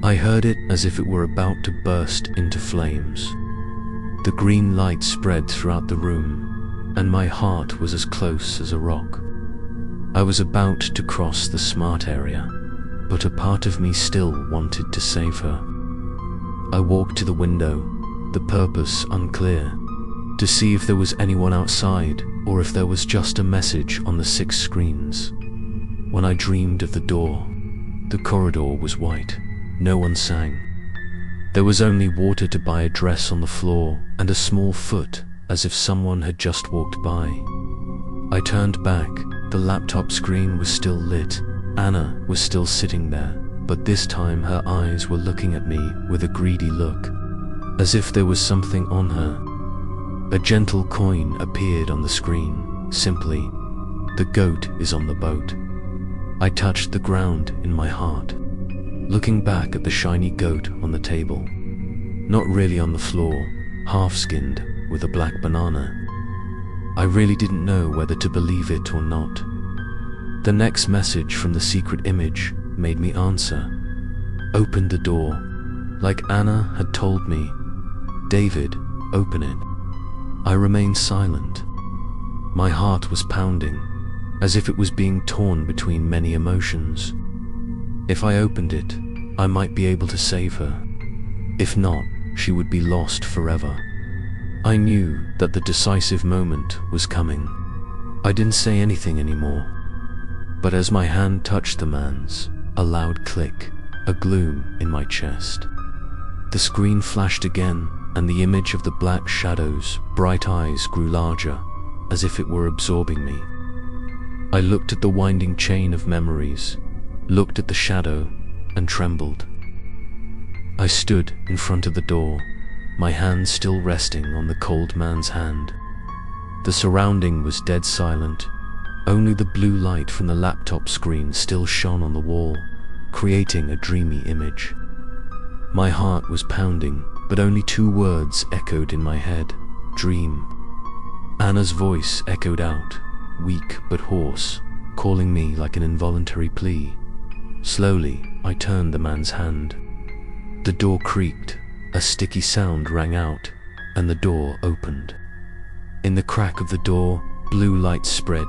I heard it as if it were about to burst into flames. The green light spread throughout the room, and my heart was as close as a rock. I was about to cross the smart area, but a part of me still wanted to save her. I walked to the window, the purpose unclear, to see if there was anyone outside or if there was just a message on the 6 screens. When I dreamed of the door, the corridor was white. No one sang. There was only water to buy a dress on the floor and a small foot, as if someone had just walked by. I turned back. The laptop screen was still lit. Anna was still sitting there, but this time her eyes were looking at me with a greedy look, as if there was something on her. A gentle coin appeared on the screen, simply, "The goat is on the boat." I touched the ground in my heart, looking back at the shiny goat on the table. Not really on the floor, half-skinned with a black banana. I really didn't know whether to believe it or not. The next message from the secret image made me answer. Open the door, like Anna had told me. David, open it. I remained silent. My heart was pounding, as if it was being torn between many emotions. If I opened it, I might be able to save her. If not, she would be lost forever. I knew that the decisive moment was coming. I didn't say anything anymore. But as my hand touched the man's, a loud click, a gloom in my chest. The screen flashed again, and the image of the black shadow's bright eyes grew larger, as if it were absorbing me. I looked at the winding chain of memories, looked at the shadow, and trembled. I stood in front of the door, my hand still resting on the cold man's hand. The surrounding was dead silent. Only the blue light from the laptop screen still shone on the wall, creating a dreamy image. My heart was pounding, but only two words echoed in my head: dream. Anna's voice echoed out, weak but hoarse, calling me like an involuntary plea. Slowly, I turned the man's hand. The door creaked, a sticky sound rang out, and the door opened. In the crack of the door, blue light spread.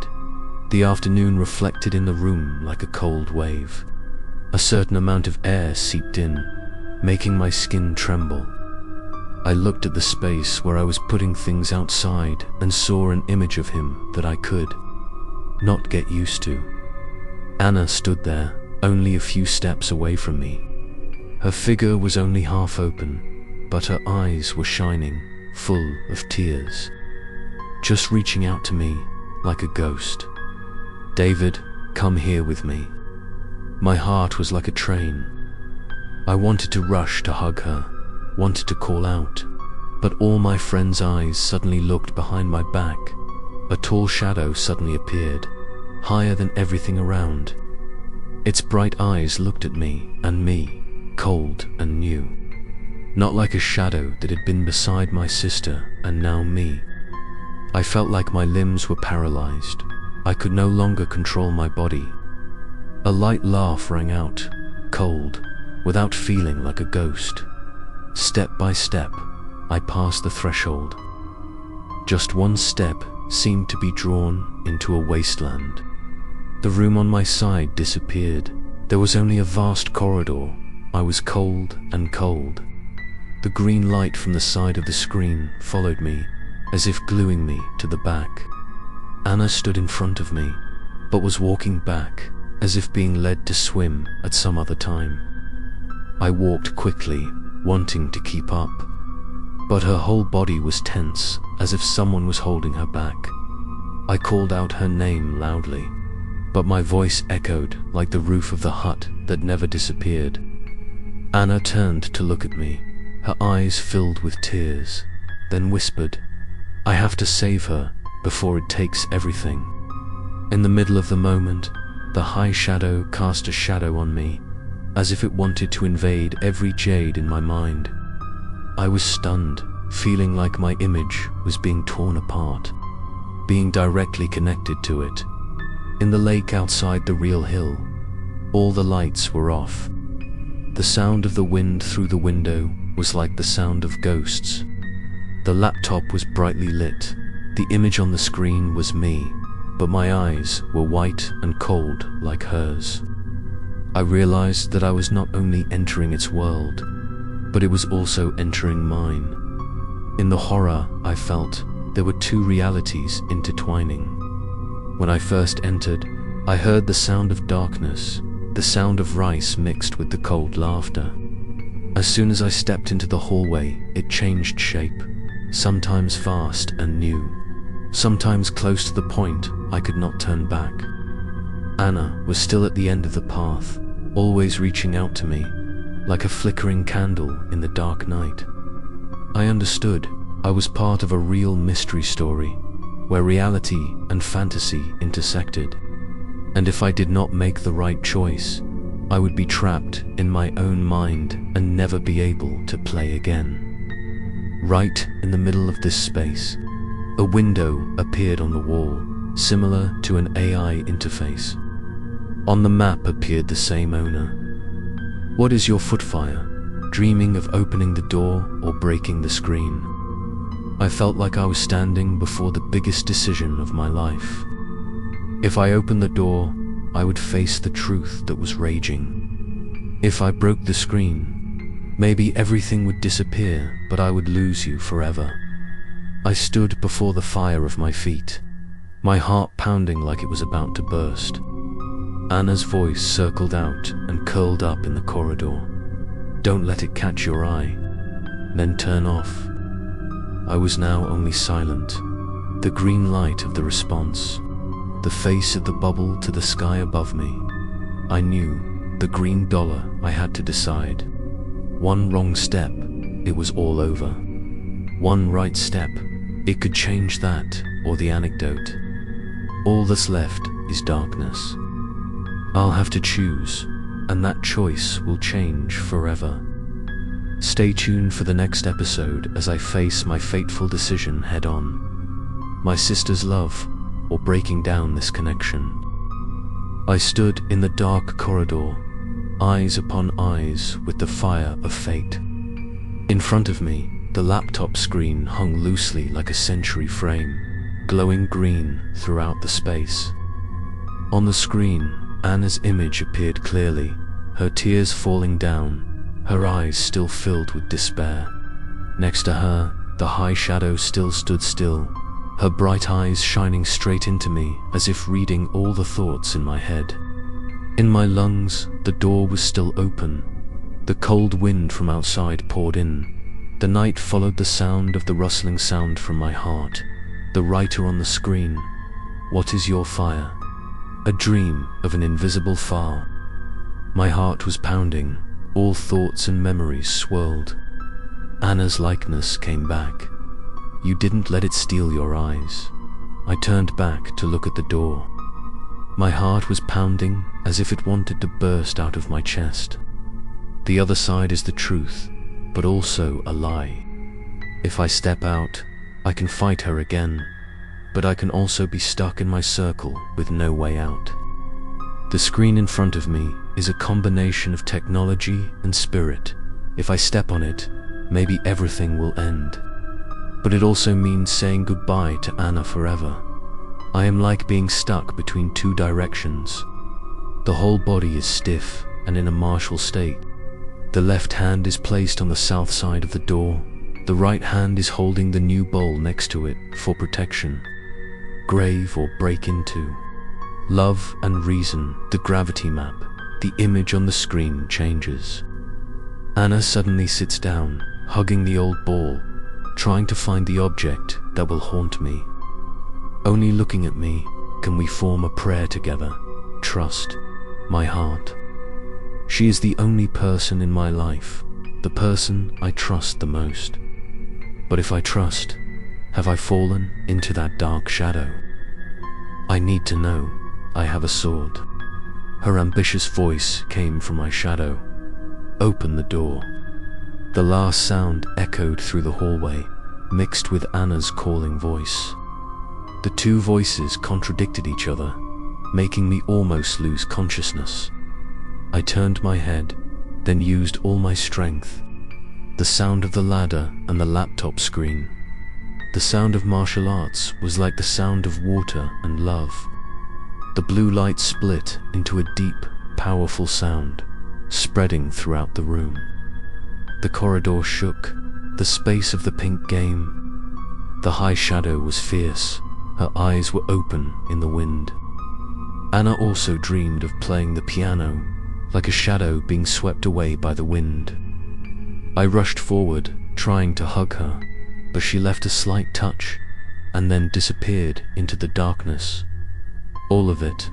The afternoon reflected in the room like a cold wave. A certain amount of air seeped in, making my skin tremble. I looked at the space where I was putting things outside and saw an image of him that I could not get used to. Anna stood there, only a few steps away from me. Her figure was only half open, but her eyes were shining, full of tears, just reaching out to me like a ghost. "David, come here with me." My heart was like a train. I wanted to rush to hug her, wanted to call out, but all my friends' eyes suddenly looked behind my back. A tall shadow suddenly appeared, higher than everything around. Its bright eyes looked at me, cold and new. Not like a shadow that had been beside my sister and now me. I felt like my limbs were paralyzed. I could no longer control my body. A light laugh rang out, cold, without feeling like a ghost. Step by step, I passed the threshold. Just one step seemed to be drawn into a wasteland. The room on my side disappeared. There was only a vast corridor. I was cold and cold. The green light from the side of the screen followed me, as if gluing me to the back. Anna stood in front of me, but was walking back, as if being led to swim at some other time. I walked quickly, wanting to keep up, but her whole body was tense, as if someone was holding her back. I called out her name loudly, but my voice echoed like the roof of the hut that never disappeared. Anna turned to look at me, her eyes filled with tears, then whispered, "I have to save her before it takes everything." In the middle of the moment, the high shadow cast a shadow on me, as if it wanted to invade every jade in my mind. I was stunned, feeling like my image was being torn apart, being directly connected to it. In the lake outside the real hill, all the lights were off. The sound of the wind through the window was like the sound of ghosts. The laptop was brightly lit. The image on the screen was me, but my eyes were white and cold like hers. I realized that I was not only entering its world, but it was also entering mine. In the horror I felt, there were two realities intertwining. When I first entered, I heard the sound of darkness, the sound of rice mixed with the cold laughter. As soon as I stepped into the hallway, it changed shape, sometimes fast and new, sometimes close to the point I could not turn back. Anna was still at the end of the path, always reaching out to me, like a flickering candle in the dark night. I understood I was part of a real mystery story, where reality and fantasy intersected, and if I did not make the right choice, I would be trapped in my own mind and never be able to play again. Right in the middle of this space, a window appeared on the wall, similar to an AI interface. On the map appeared the same owner. "What is your footfire? Dreaming of opening the door or breaking the screen?" I felt like I was standing before the biggest decision of my life. If I opened the door, I would face the truth that was raging. If I broke the screen, maybe everything would disappear, but I would lose you forever. I stood before the fire of my feet, my heart pounding like it was about to burst. Anna's voice circled out and curled up in the corridor. "Don't let it catch your eye, then turn off." I was now only silent. the green light of the response, the face of the bubble to the sky above me. I knew the green dollar. I had to decide. One wrong step, it was all over. One right step, it could change that or the anecdote. All that's left is darkness. I'll have to choose, and that choice will change forever. Stay tuned for the next episode as I face my fateful decision head on. My sister's love, or breaking down this connection. I stood in the dark corridor, eyes upon eyes with the fire of fate. In front of me, the laptop screen hung loosely like a century frame, glowing green throughout the space. On the screen, Anna's image appeared clearly, her tears falling down, her eyes still filled with despair. Next to her, the high shadow still stood still, her bright eyes shining straight into me as if reading all the thoughts in my head. In my lungs, the door was still open. The cold wind from outside poured in. The night followed the sound of the rustling sound from my heart. The writer on the screen, "What is your fire?" A dream of an invisible fire. My heart was pounding, all thoughts and memories swirled. Anna's likeness came back. You didn't let it steal your eyes. I turned back to look at the door. My heart was pounding as if it wanted to burst out of my chest. The other side is the truth, but also a lie. If I step out, I can fight her again, but I can also be stuck in my circle with no way out. The screen in front of me is a combination of technology and spirit. If I step on it, maybe everything will end. But it also means saying goodbye to Anna forever. I am like being stuck between two directions. The whole body is stiff and in a martial state. The left hand is placed on the south side of the door. The right hand is holding the new bowl next to it for protection. Grave or break into. Love and reason, the gravity map, the image on the screen changes. Anna suddenly sits down, hugging the old ball, trying to find the object that will haunt me. Only looking at me can we form a prayer together. Trust, my heart. She is the only person in my life, the person I trust the most. But if I trust, have I fallen into that dark shadow? I need to know. I have a sword. Her ambitious voice came from my shadow. Open the door. The last sound echoed through the hallway, mixed with Anna's calling voice. The two voices contradicted each other, making me almost lose consciousness. I turned my head, then used all my strength. The sound of the ladder and the laptop screen. The sound of martial arts was like the sound of water and love. The blue light split into a deep, powerful sound, spreading throughout the room. The corridor shook, the space of the pink game. The high shadow was fierce, her eyes were open in the wind. Anna also dreamed of playing the piano, like a shadow being swept away by the wind. I rushed forward, trying to hug her, but she left a slight touch, and then disappeared into the darkness. All of it.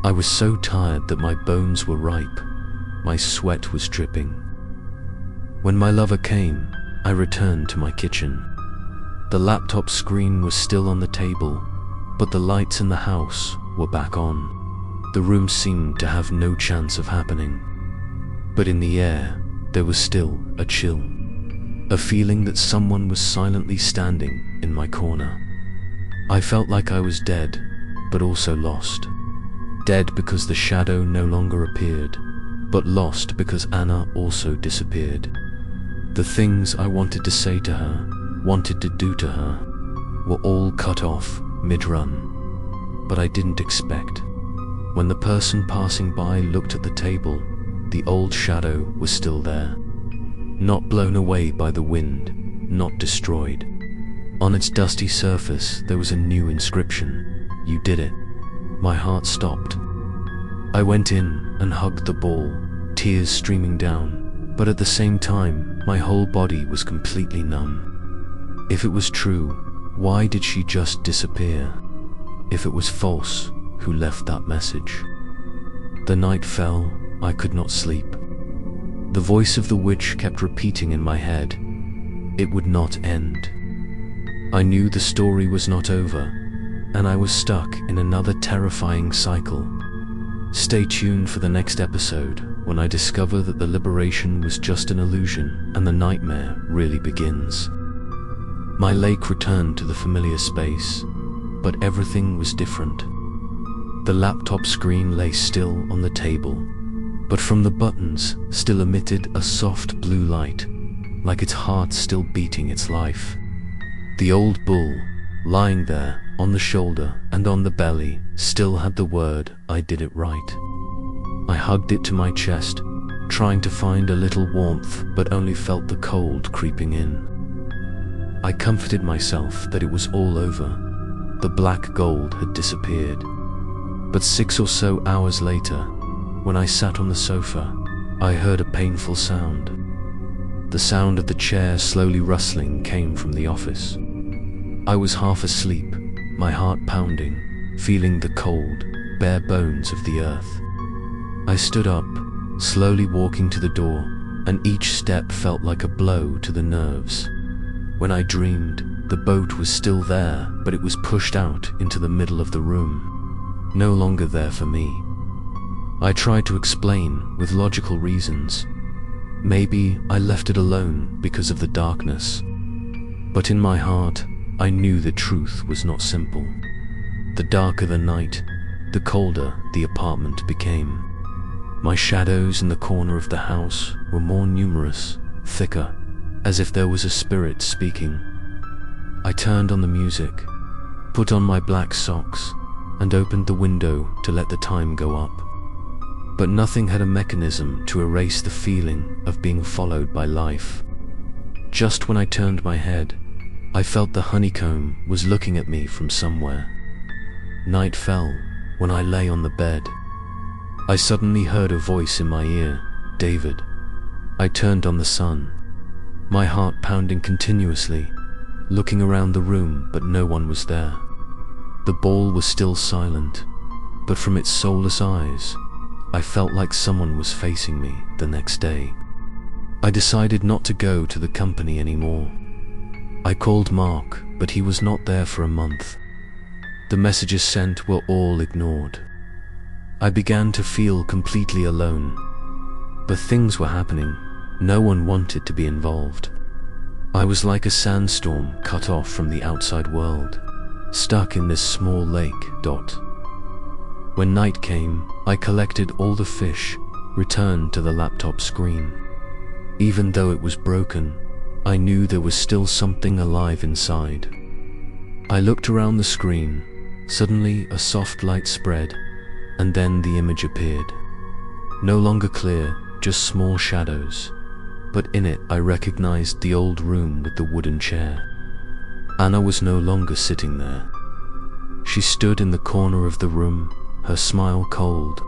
I was so tired that my bones were ripe, my sweat was dripping. When my lover came, I returned to my kitchen. The laptop screen was still on the table, but the lights in the house were back on. The room seemed to have no chance of happening. But in the air, there was still a chill, a feeling that someone was silently standing in my corner. I felt like I was dead, but also lost. Dead because the shadow no longer appeared, but lost because Anna also disappeared. The things I wanted to say to her, wanted to do to her, were all cut off mid-run. But I didn't expect. When the person passing by looked at the table, the old shadow was still there. Not blown away by the wind, not destroyed. On its dusty surface there was a new inscription. You did it. My heart stopped. I went in and hugged the ball, tears streaming down, but at the same time, my whole body was completely numb. If it was true, Why did she just disappear? If it was false, who left that message? The night fell, I could not sleep. The voice of the witch kept repeating in my head. It would not end. I knew the story was not over, and I was stuck in another terrifying cycle. Stay tuned for the next episode, when I discover that the liberation was just an illusion and the nightmare really begins. My lake returned to the familiar space, but everything was different. The laptop screen lay still on the table, but from the buttons still emitted a soft blue light, like its heart still beating its life. The old bull, lying there on the shoulder and on the belly, still had the word, "I did it right." I hugged it to my chest, trying to find a little warmth, but only felt the cold creeping in. I comforted myself that it was all over. The black gold had disappeared. But 6 or so hours later, when I sat on the sofa, I heard a painful sound. The sound of the chair slowly rustling came from the office. I was half asleep, my heart pounding, feeling the cold, bare bones of the earth. I stood up, slowly walking to the door, and each step felt like a blow to the nerves. When I dreamed, the boat was still there, but it was pushed out into the middle of the room, no longer there for me. I tried to explain with logical reasons. Maybe I left it alone because of the darkness. But in my heart, I knew the truth was not simple. The darker the night, the colder the apartment became. My shadows in the corner of the house were more numerous, thicker, as if there was a spirit speaking. I turned on the music, put on my black socks, and opened the window to let the time go up. But nothing had a mechanism to erase the feeling of being followed by life. Just when I turned my head, I felt the honeycomb was looking at me from somewhere. Night fell when I lay on the bed. I suddenly heard a voice in my ear, "David." I turned on the sun, my heart pounding continuously, looking around the room, but no one was there. The ball was still silent, but from its soulless eyes, I felt like someone was facing me the next day. I decided not to go to the company anymore. I called Mark, but he was not there for a month. The messages sent were all ignored. I began to feel completely alone. But things were happening. No one wanted to be involved. I was like a sandstorm cut off from the outside world, stuck in this small lake. When night came, I collected all the fish, returned to the laptop screen. Even though it was broken, I knew there was still something alive inside. I looked around the screen. Suddenly a soft light spread, and then the image appeared. No longer clear, just small shadows. But in it I recognized the old room with the wooden chair. Anna was no longer sitting there. She stood in the corner of the room, her smile cold.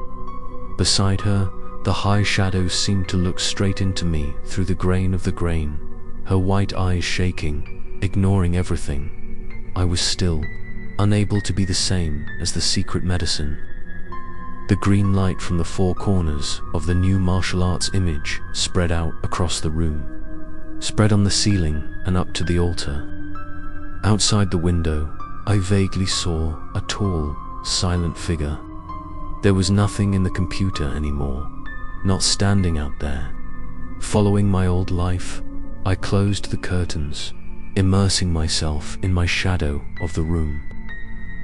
Beside her, the high shadows seemed to look straight into me through the grain of the grain, her white eyes shaking, ignoring everything. I was still, unable to be the same as the secret medicine. The green light from the four corners of the new martial arts image spread out across the room, spread on the ceiling and up to the altar. Outside the window, I vaguely saw a tall, silent figure. There was nothing in the computer anymore, not standing out there. Following my old life, I closed the curtains, immersing myself in my shadow of the room.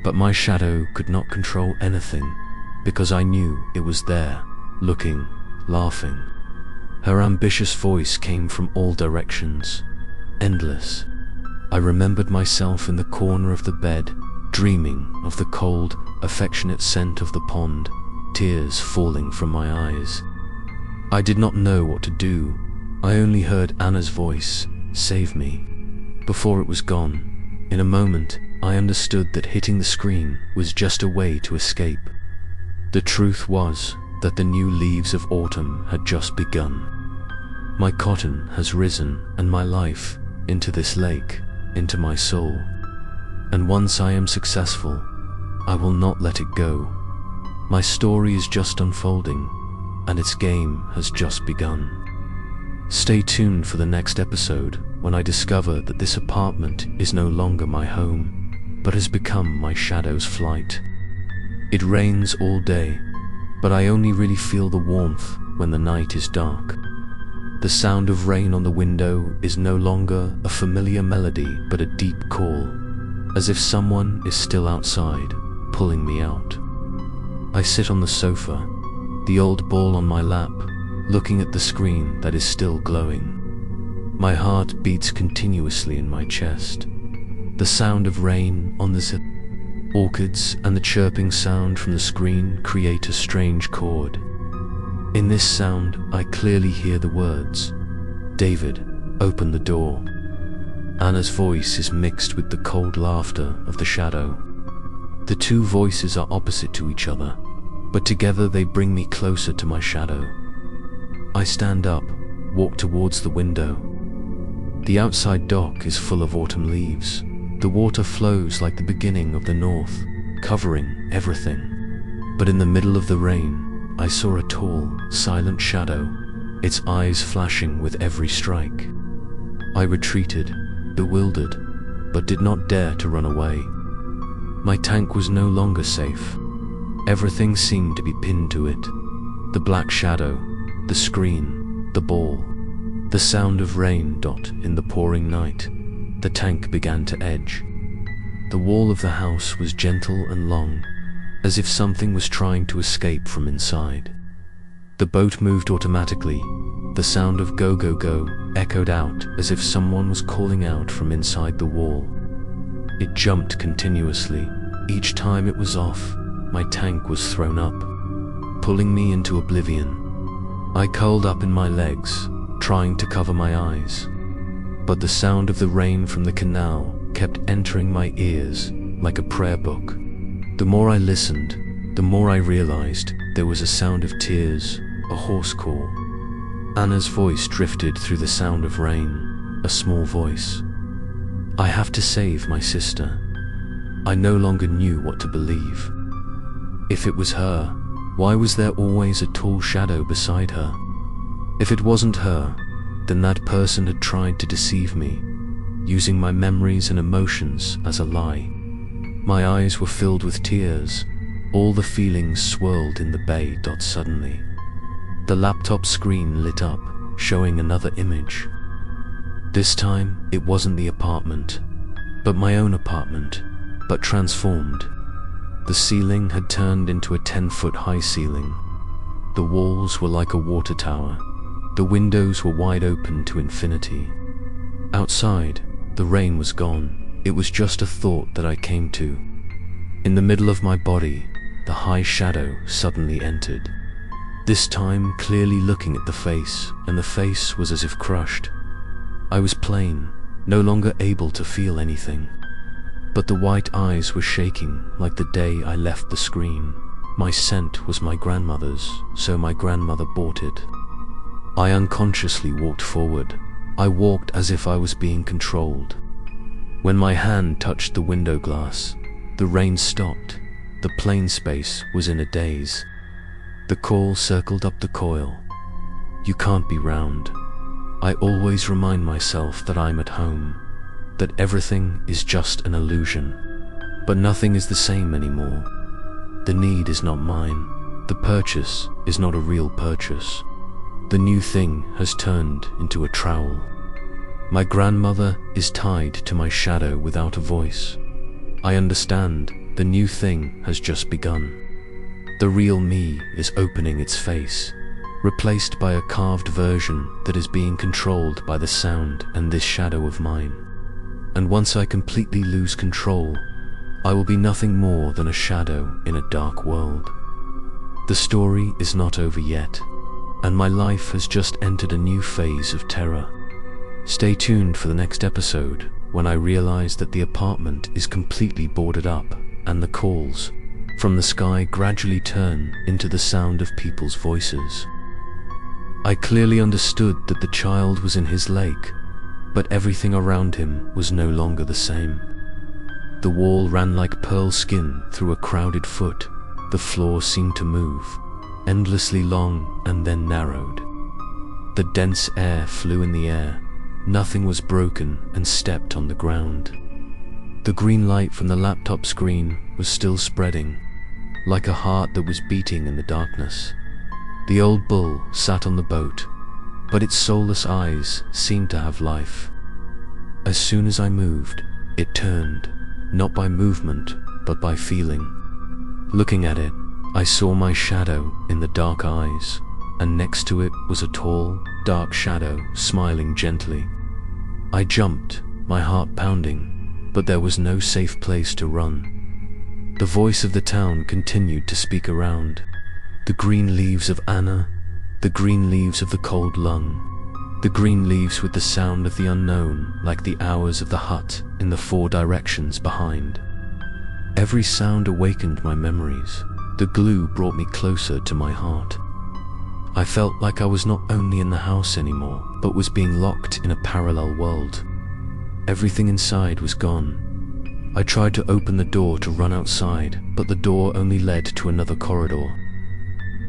But my shadow could not control anything, because I knew it was there, looking, laughing. Her ambitious voice came from all directions, endless. I remembered myself in the corner of the bed, dreaming of the cold, affectionate scent of the pond, tears falling from my eyes. I did not know what to do. I only heard Anna's voice, "Save me." Before it was gone, in a moment, I understood that hitting the screen was just a way to escape. The truth was that the new leaves of autumn had just begun. My cotton has risen, and my life, into this lake, into my soul. And once I am successful, I will not let it go. My story is just unfolding, and its game has just begun. Stay tuned for the next episode when I discover that this apartment is no longer my home, but has become my shadow's flight. It rains all day, but I only really feel the warmth when the night is dark. The sound of rain on the window is no longer a familiar melody, but a deep call, as if someone is still outside, pulling me out. I sit on the sofa, the old ball on my lap, looking at the screen that is still glowing. My heart beats continuously in my chest. The sound of rain on the orchids and the chirping sound from the screen create a strange chord. In this sound, I clearly hear the words, "David, open the door." Anna's voice is mixed with the cold laughter of the shadow. The two voices are opposite to each other, but together they bring me closer to my shadow. I stand up, walk towards the window. The outside dock is full of autumn leaves. The water flows like the beginning of the north, covering everything. But in the middle of the rain, I saw a tall, silent shadow, its eyes flashing with every strike. I retreated, bewildered, but did not dare to run away. My tank was no longer safe. Everything seemed to be pinned to it. The black shadow, the screen, the ball, the sound of rain in the pouring night. The tank began to edge. The wall of the house was gentle and long, as if something was trying to escape from inside. The boat moved automatically. The sound of go go go echoed out as if someone was calling out from inside the wall. It jumped continuously. Each time it was off, my tank was thrown up, pulling me into oblivion. I curled up in my legs, trying to cover my eyes. But the sound of the rain from the canal kept entering my ears like a prayer book. The more I listened, the more I realized there was a sound of tears, a hoarse call. Anna's voice drifted through the sound of rain, a small voice. I have to save my sister. I no longer knew what to believe. If it was her, why was there always a tall shadow beside her? If it wasn't her, then that person had tried to deceive me, using my memories and emotions as a lie. My eyes were filled with tears. All the feelings swirled in the bay. Suddenly, the laptop screen lit up, showing another image. This time, it wasn't the apartment, but my own apartment, but transformed. The ceiling had turned into a 10-foot high ceiling. The walls were like a water tower. The windows were wide open to infinity. Outside, the rain was gone. It was just a thought that I came to. In the middle of my body, the high shadow suddenly entered. This time clearly looking at the face, and the face was as if crushed. I was plain, no longer able to feel anything. But the white eyes were shaking like the day I left the screen. My scent was my grandmother's, so my grandmother bought it. I unconsciously walked forward. I walked as if I was being controlled. When my hand touched the window glass, the rain stopped. The plain space was in a daze. The call circled up the coil. You can't be round. I always remind myself that I'm at home, that everything is just an illusion. But nothing is the same anymore. The need is not mine. The purchase is not a real purchase. The new thing has turned into a trowel. My grandmother is tied to my shadow without a voice. I understand the new thing has just begun. The real me is opening its face, replaced by a carved version that is being controlled by the sound and this shadow of mine. And once I completely lose control, I will be nothing more than a shadow in a dark world. The story is not over yet, and my life has just entered a new phase of terror. Stay tuned for the next episode when I realize that the apartment is completely boarded up and the calls from the sky gradually turn into the sound of people's voices. I clearly understood that the child was in his lake, but everything around him was no longer the same. The wall ran like pearl skin through a crowded foot. The floor seemed to move, endlessly long and then narrowed. The dense air flew in the air. Nothing was broken and stepped on the ground. The green light from the laptop screen was still spreading, like a heart that was beating in the darkness. The old bull sat on the boat, but its soulless eyes seemed to have life. As soon as I moved, it turned, not by movement, but by feeling. Looking at it, I saw my shadow in the dark eyes, and next to it was a tall, dark shadow smiling gently. I jumped, my heart pounding, but there was no safe place to run. The voice of the town continued to speak around. The green leaves of Anna, the green leaves of the cold lung, the green leaves with the sound of the unknown, like the hours of the hut in the 4 directions behind. Every sound awakened my memories. The glue brought me closer to my heart. I felt like I was not only in the house anymore, but was being locked in a parallel world. Everything inside was gone. I tried to open the door to run outside, but the door only led to another corridor.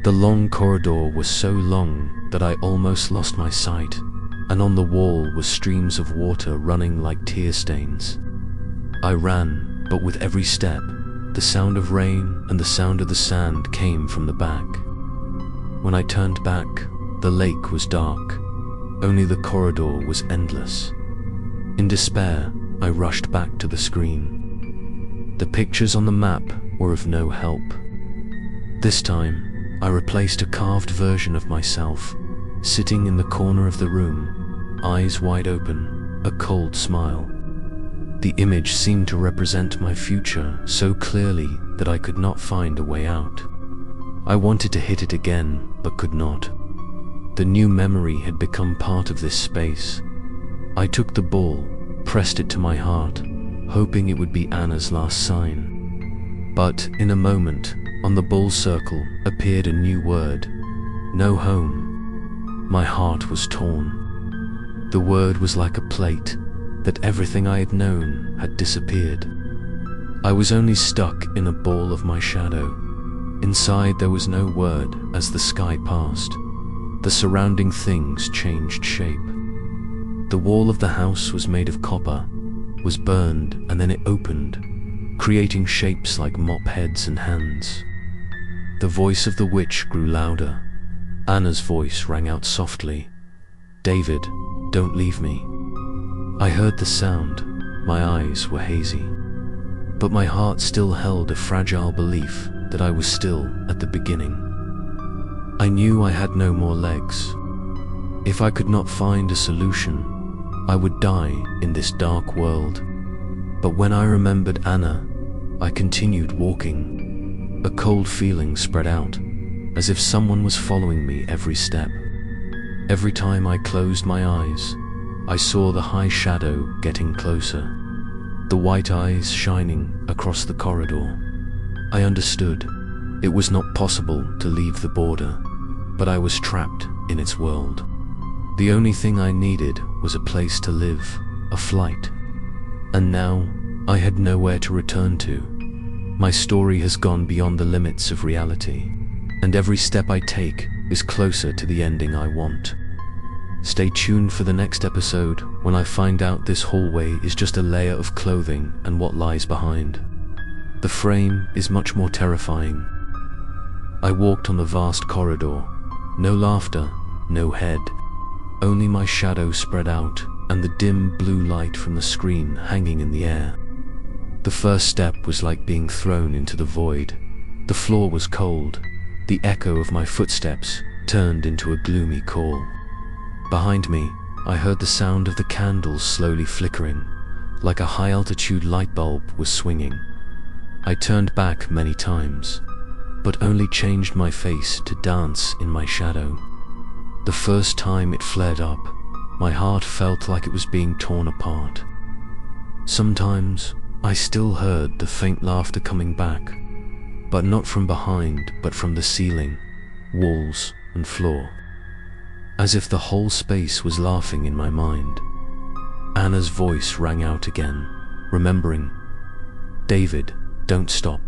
The long corridor was so long that I almost lost my sight, and on the wall were streams of water running like tear stains. I ran, but with every step, the sound of rain and the sound of the sand came from the back. When I turned back, the lake was dark. Only the corridor was endless. In despair, I rushed back to the screen. The pictures on the map were of no help. This time, I replaced a carved version of myself, sitting in the corner of the room, eyes wide open, a cold smile. The image seemed to represent my future so clearly that I could not find a way out. I wanted to hit it again, but could not. The new memory had become part of this space. I took the ball, pressed it to my heart, hoping it would be Anna's last sign. But in a moment, on the ball circle appeared a new word: no home. My heart was torn. The word was like a plate, that everything I had known had disappeared. I was only stuck in a ball of my shadow. Inside there was no word as the sky passed. The surrounding things changed shape. The wall of the house was made of copper, was burned, and then it opened, creating shapes like mop heads and hands. The voice of the witch grew louder. Anna's voice rang out softly. "David, don't leave me." I heard the sound. My eyes were hazy, but my heart still held a fragile belief that I was still at the beginning. I knew I had no more legs. If I could not find a solution, I would die in this dark world. But when I remembered Anna, I continued walking. A cold feeling spread out, as if someone was following me every step. Every time I closed my eyes, I saw the high shadow getting closer, the white eyes shining across the corridor. I understood. It was not possible to leave the border, but I was trapped in its world. The only thing I needed was a place to live, a flight. And now, I had nowhere to return to. My story has gone beyond the limits of reality, and every step I take is closer to the ending I want. Stay tuned for the next episode when I find out this hallway is just a layer of clothing and what lies behind. The frame is much more terrifying. I walked on the vast corridor. No laughter, no head. Only my shadow spread out and the dim blue light from the screen hanging in the air. The first step was like being thrown into the void. The floor was cold. The echo of my footsteps turned into a gloomy call. Behind me, I heard the sound of the candles slowly flickering, like a high-altitude light bulb was swinging. I turned back many times, but only changed my face to dance in my shadow. The first time it flared up, my heart felt like it was being torn apart. Sometimes, I still heard the faint laughter coming back, but not from behind, but from the ceiling, walls, and floor. As if the whole space was laughing in my mind. Anna's voice rang out again, remembering. David, don't stop.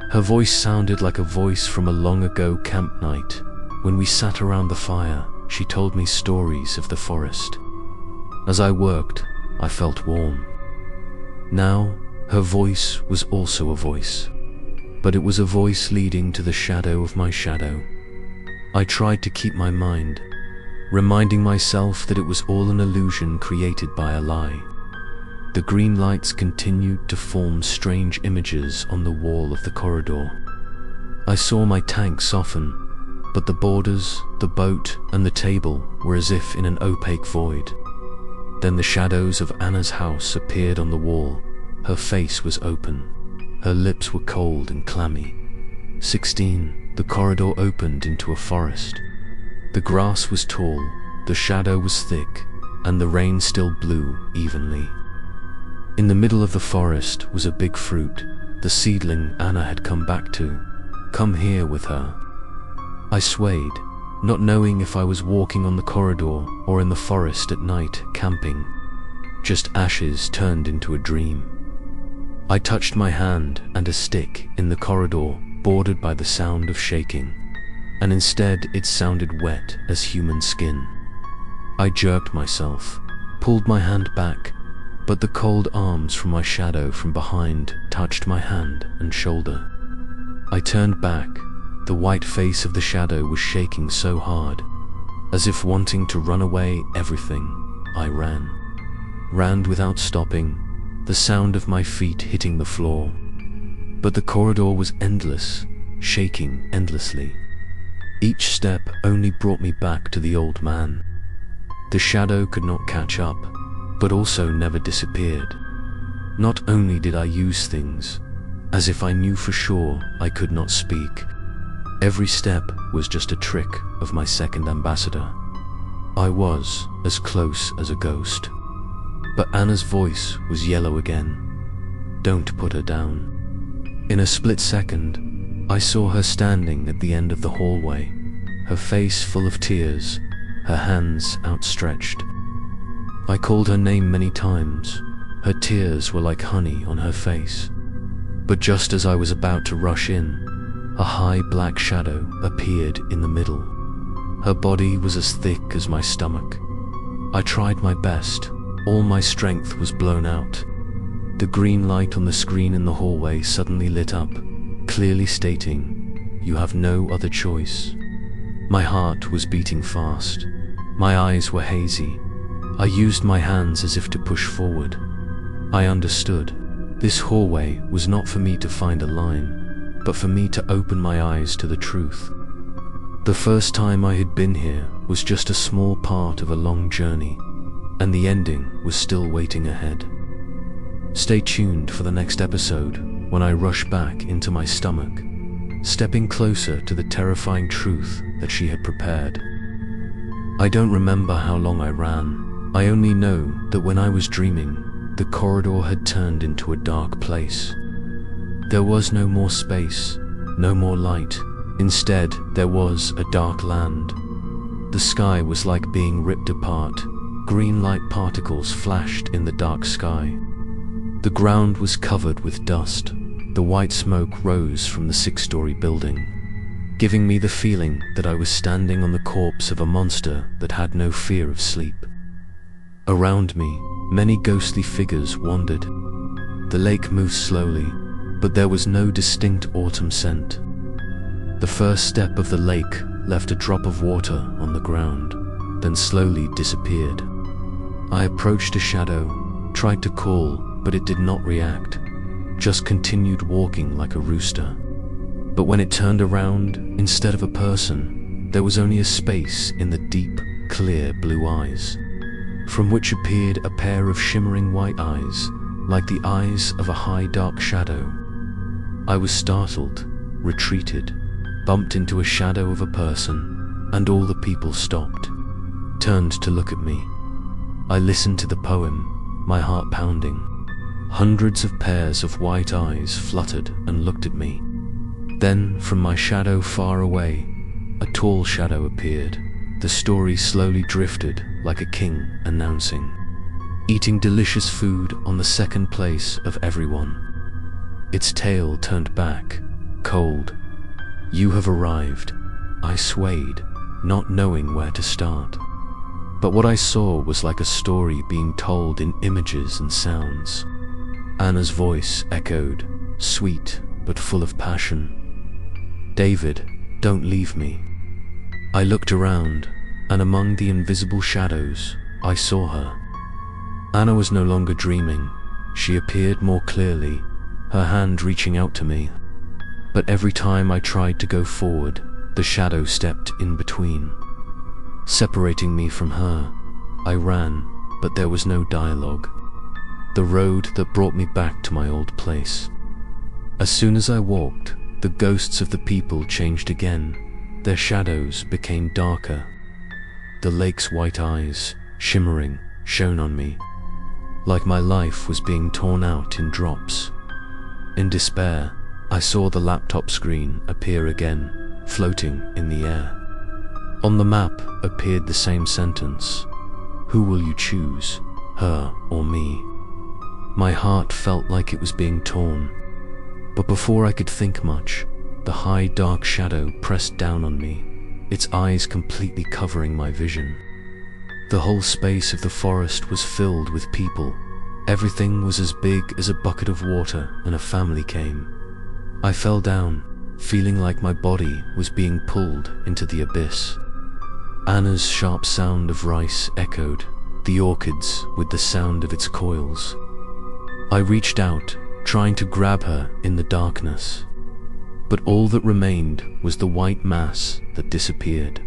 Her voice sounded like a voice from a long ago camp night. When we sat around the fire, she told me stories of the forest. As I worked, I felt warm. Now, her voice was also a voice, but it was a voice leading to the shadow of my shadow. I tried to keep my mind, reminding myself that it was all an illusion created by a lie. The green lights continued to form strange images on the wall of the corridor. I saw my tank soften, but the borders, the boat, and the table were as if in an opaque void. Then the shadows of Anna's house appeared on the wall. Her face was open. Her lips were cold and clammy. 16. The corridor opened into a forest. The grass was tall, the shadow was thick, and the rain still blew evenly. In the middle of the forest was a big fruit, the seedling Anna had come back to. Come here with her. I swayed, not knowing if I was walking on the corridor or in the forest at night, camping. Just ashes turned into a dream. I touched my hand and a stick in the corridor, bordered by the sound of shaking, and instead it sounded wet as human skin. I jerked myself, pulled my hand back, but the cold arms from my shadow from behind touched my hand and shoulder. I turned back. The white face of the shadow was shaking so hard, as if wanting to run away everything. I ran without stopping, the sound of my feet hitting the floor. But the corridor was endless, shaking endlessly. Each step only brought me back to the old man. The shadow could not catch up, but also never disappeared. Not only did I use things, as if I knew for sure I could not speak. Every step was just a trick of my second ambassador. I was as close as a ghost. But Anna's voice was yellow again. Don't put her down. In a split second, I saw her standing at the end of the hallway, her face full of tears, her hands outstretched. I called her name many times. Her tears were like honey on her face. But just as I was about to rush in, a high black shadow appeared in the middle. Her body was as thick as my stomach. I tried my best. All my strength was blown out. The green light on the screen in the hallway suddenly lit up, clearly stating, "You have no other choice." My heart was beating fast. My eyes were hazy. I used my hands as if to push forward. I understood. This hallway was not for me to find a line, but for me to open my eyes to the truth. The first time I had been here was just a small part of a long journey, and the ending was still waiting ahead. Stay tuned for the next episode when I rush back into my stomach, stepping closer to the terrifying truth that she had prepared. I don't remember how long I ran. I only know that when I was dreaming, the corridor had turned into a dark place. There was no more space, no more light. Instead, there was a dark land. The sky was like being ripped apart. Green light particles flashed in the dark sky. The ground was covered with dust. The white smoke rose from the 6-story building, giving me the feeling that I was standing on the corpse of a monster that had no fear of sleep. Around me, many ghostly figures wandered. The lake moved slowly, but there was no distinct autumn scent. The first step of the lake left a drop of water on the ground, then slowly disappeared. I approached a shadow, tried to call, but it did not react, just continued walking like a rooster. But when it turned around, instead of a person, there was only a space in the deep, clear blue eyes, from which appeared a pair of shimmering white eyes, like the eyes of a high dark shadow. I was startled, retreated, bumped into a shadow of a person, and all the people stopped, turned to look at me. I listened to the poem, my heart pounding. Hundreds of pairs of white eyes fluttered and looked at me. Then, from my shadow far away, a tall shadow appeared. The story slowly drifted like a king announcing, eating delicious food on the second place of everyone. its tail turned back, cold. "You have arrived." I swayed, not knowing where to start. But what I saw was like a story being told in images and sounds. Anna's voice echoed, sweet but full of passion. "David, don't leave me." I looked around, and among the invisible shadows, I saw her. Anna was no longer dreaming. She appeared more clearly, her hand reaching out to me. But every time I tried to go forward, the shadow stepped in between. Separating me from her, I ran, but there was no dialogue. The road that brought me back to my old place. As soon as I walked, the ghosts of the people changed again. Their shadows became darker. The lake's white eyes, shimmering, shone on me, like my life was being torn out in drops. In despair, I saw the laptop screen appear again, floating in the air. On the map appeared the same sentence: "Who will you choose, her or me?" My heart felt like it was being torn. But before I could think much, the high dark shadow pressed down on me, its eyes completely covering my vision. The whole space of the forest was filled with people. Everything was as big as a bucket of water, and a family came. I fell down, feeling like my body was being pulled into the abyss. Anna's sharp sound of rice echoed, the orchids with the sound of its coils. I reached out, trying to grab her in the darkness. But all that remained was the white mass that disappeared.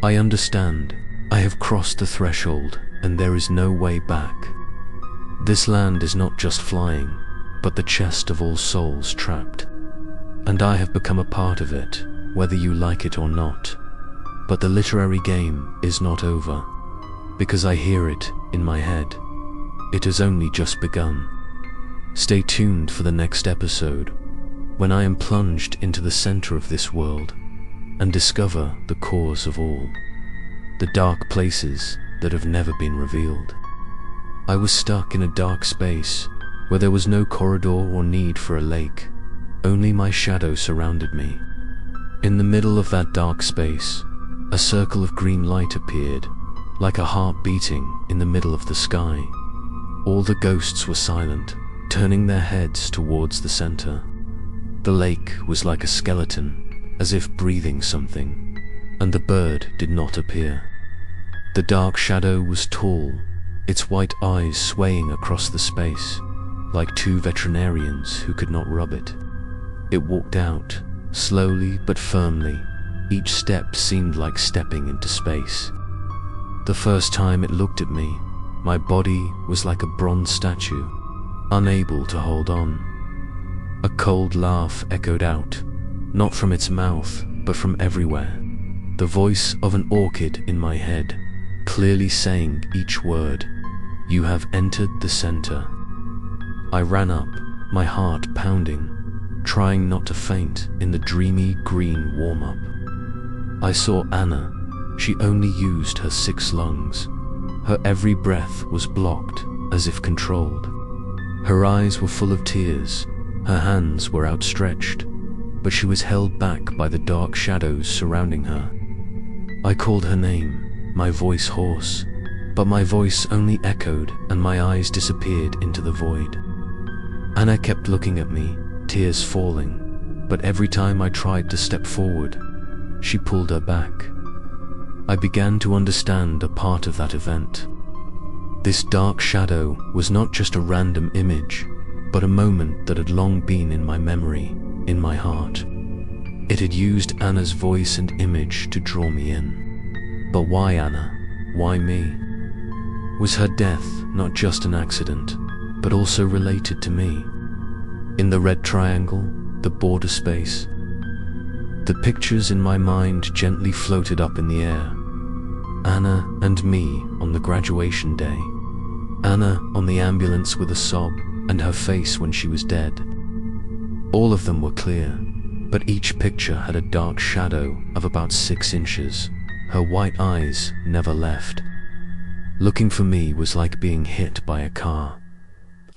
I understand. I have crossed the threshold, and there is no way back. This land is not just flying, but the chest of all souls trapped. And I have become a part of it, whether you like it or not. But the literary game is not over, because I hear it in my head. It has only just begun. Stay tuned for the next episode, when I am plunged into the center of this world and discover the cause of all, the dark places that have never been revealed. I was stuck in a dark space where there was no corridor or need for a lake. Only my shadow surrounded me. In the middle of that dark space, a circle of green light appeared, like a heart beating in the middle of the sky. All the ghosts were silent, turning their heads towards the center. The lake was like a skeleton, as if breathing something, and the bird did not appear. The dark shadow was tall, its white eyes swaying across the space, like two veterinarians who could not rub it. It walked out, slowly but firmly. Each step seemed like stepping into space. The first time it looked at me, my body was like a bronze statue, unable to hold on. A cold laugh echoed out, not from its mouth, but from everywhere. The voice of an orchid in my head, clearly saying each word: "You have entered the center." I ran up, my heart pounding, trying not to faint in the dreamy green warm-up. I saw Anna. She only used her 6 lungs. Her every breath was blocked, as if controlled. Her eyes were full of tears. Her hands were outstretched, but she was held back by the dark shadows surrounding her. I called her name, my voice hoarse, but my voice only echoed and my eyes disappeared into the void. Anna kept looking at me, tears falling, but every time I tried to step forward, she pulled her back. I began to understand a part of that event. This dark shadow was not just a random image, but a moment that had long been in my memory, in my heart. It had used Anna's voice and image to draw me in. But why Anna? Why me? Was her death not just an accident, but also related to me? In the red triangle, the border space, the pictures in my mind gently floated up in the air. Anna and me on the graduation day. Anna on the ambulance with a sob, and her face when she was dead. All of them were clear, but each picture had a dark shadow of about 6 inches. Her white eyes never left. Looking for me was like being hit by a car.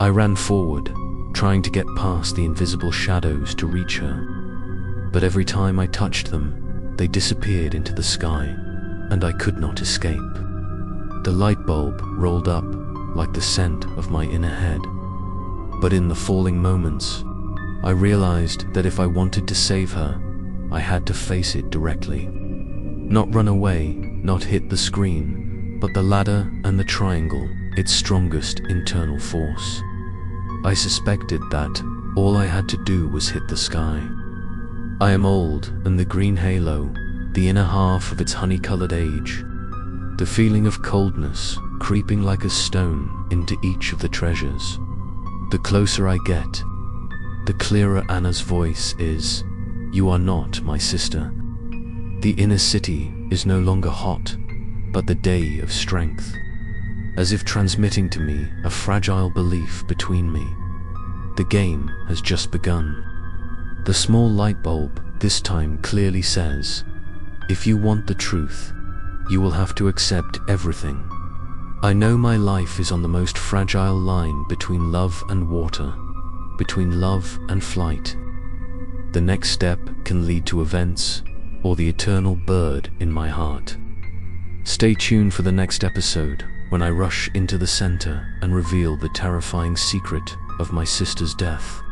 I ran forward, trying to get past the invisible shadows to reach her. But every time I touched them, they disappeared into the sky, and I could not escape. The light bulb rolled up like the scent of my inner head. But in the falling moments, I realized that if I wanted to save her, I had to face it directly. Not run away, not hit the screen, but the ladder and the triangle, its strongest internal force. I suspected that all I had to do was hit the sky. I am old, and the green halo, the inner half of its honey-colored age, the feeling of coldness creeping like a stone into each of the treasures. The closer I get, the clearer Anna's voice is. You are not my sister. The inner city is no longer hot, but the day of strength, as if transmitting to me a fragile belief between me. The game has just begun. The small light bulb this time clearly says, if you want the truth, you will have to accept everything. I know my life is on the most fragile line between love and water, between love and flight. The next step can lead to events or the eternal bird in my heart. Stay tuned for the next episode when I rush into the center and reveal the terrifying secret of my sister's death.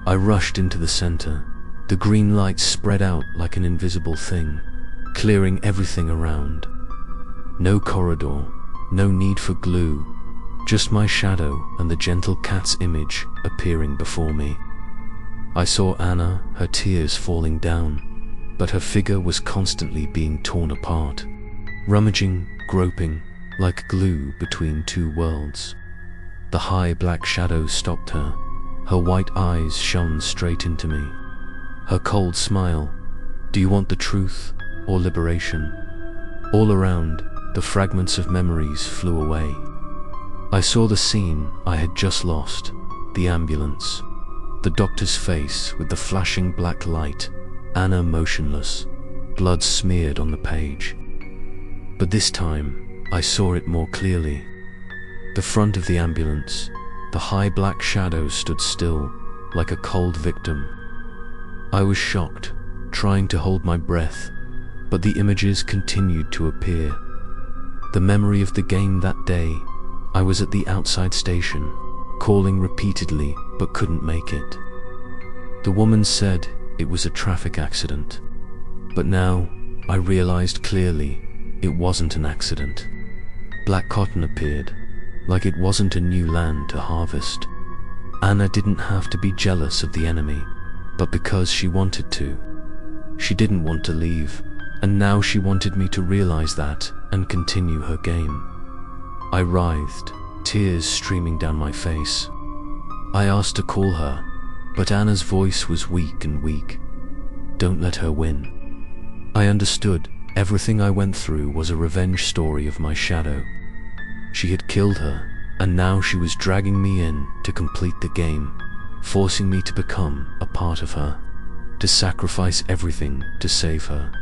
I rushed into the center. The green light spread out like an invisible thing, clearing everything around. No corridor, no need for glue, just my shadow and the gentle cat's image appearing before me. I saw Anna, her tears falling down, but her figure was constantly being torn apart, rummaging, groping, like glue between two worlds. The high black shadows stopped her. Her white eyes shone straight into me. Her cold smile, do you want the truth or liberation? All around, the fragments of memories flew away. I saw the scene I had just lost, the ambulance, the doctor's face with the flashing black light, Anna motionless, blood smeared on the page. But this time, I saw it more clearly. The front of the ambulance, the high black shadows stood still, like a cold victim. I was shocked, trying to hold my breath, but the images continued to appear. The memory of the game that day. I was at the outside station, calling repeatedly but couldn't make it. The woman said it was a traffic accident, but now I realized clearly it wasn't an accident. Black cotton appeared, like it wasn't a new land to harvest. Anna didn't have to be jealous of the enemy, but because she wanted to. She didn't want to leave, and now she wanted me to realize that and continue her game. I writhed, tears streaming down my face. I asked to call her, but Anna's voice was weak and weak. Don't let her win. I understood everything I went through was a revenge story of my shadow. She had killed her, and now she was dragging me in to complete the game, forcing me to become a part of her, to sacrifice everything to save her.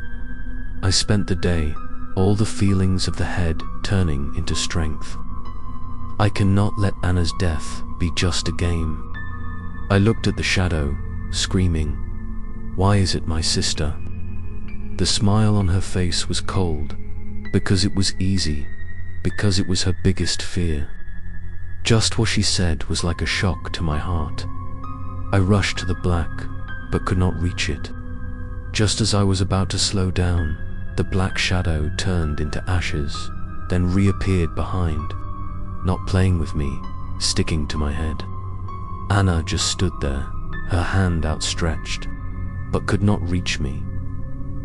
I spent the day, all the feelings of the head turning into strength. I cannot let Anna's death be just a game. I looked at the shadow, screaming, why is it my sister? The smile on her face was cold, because it was easy, because it was her biggest fear. Just what she said was like a shock to my heart. I rushed to the black, but could not reach it. Just as I was about to slow down, the black shadow turned into ashes, then reappeared behind, not playing with me, sticking to my head. Anna just stood there, her hand outstretched, but could not reach me.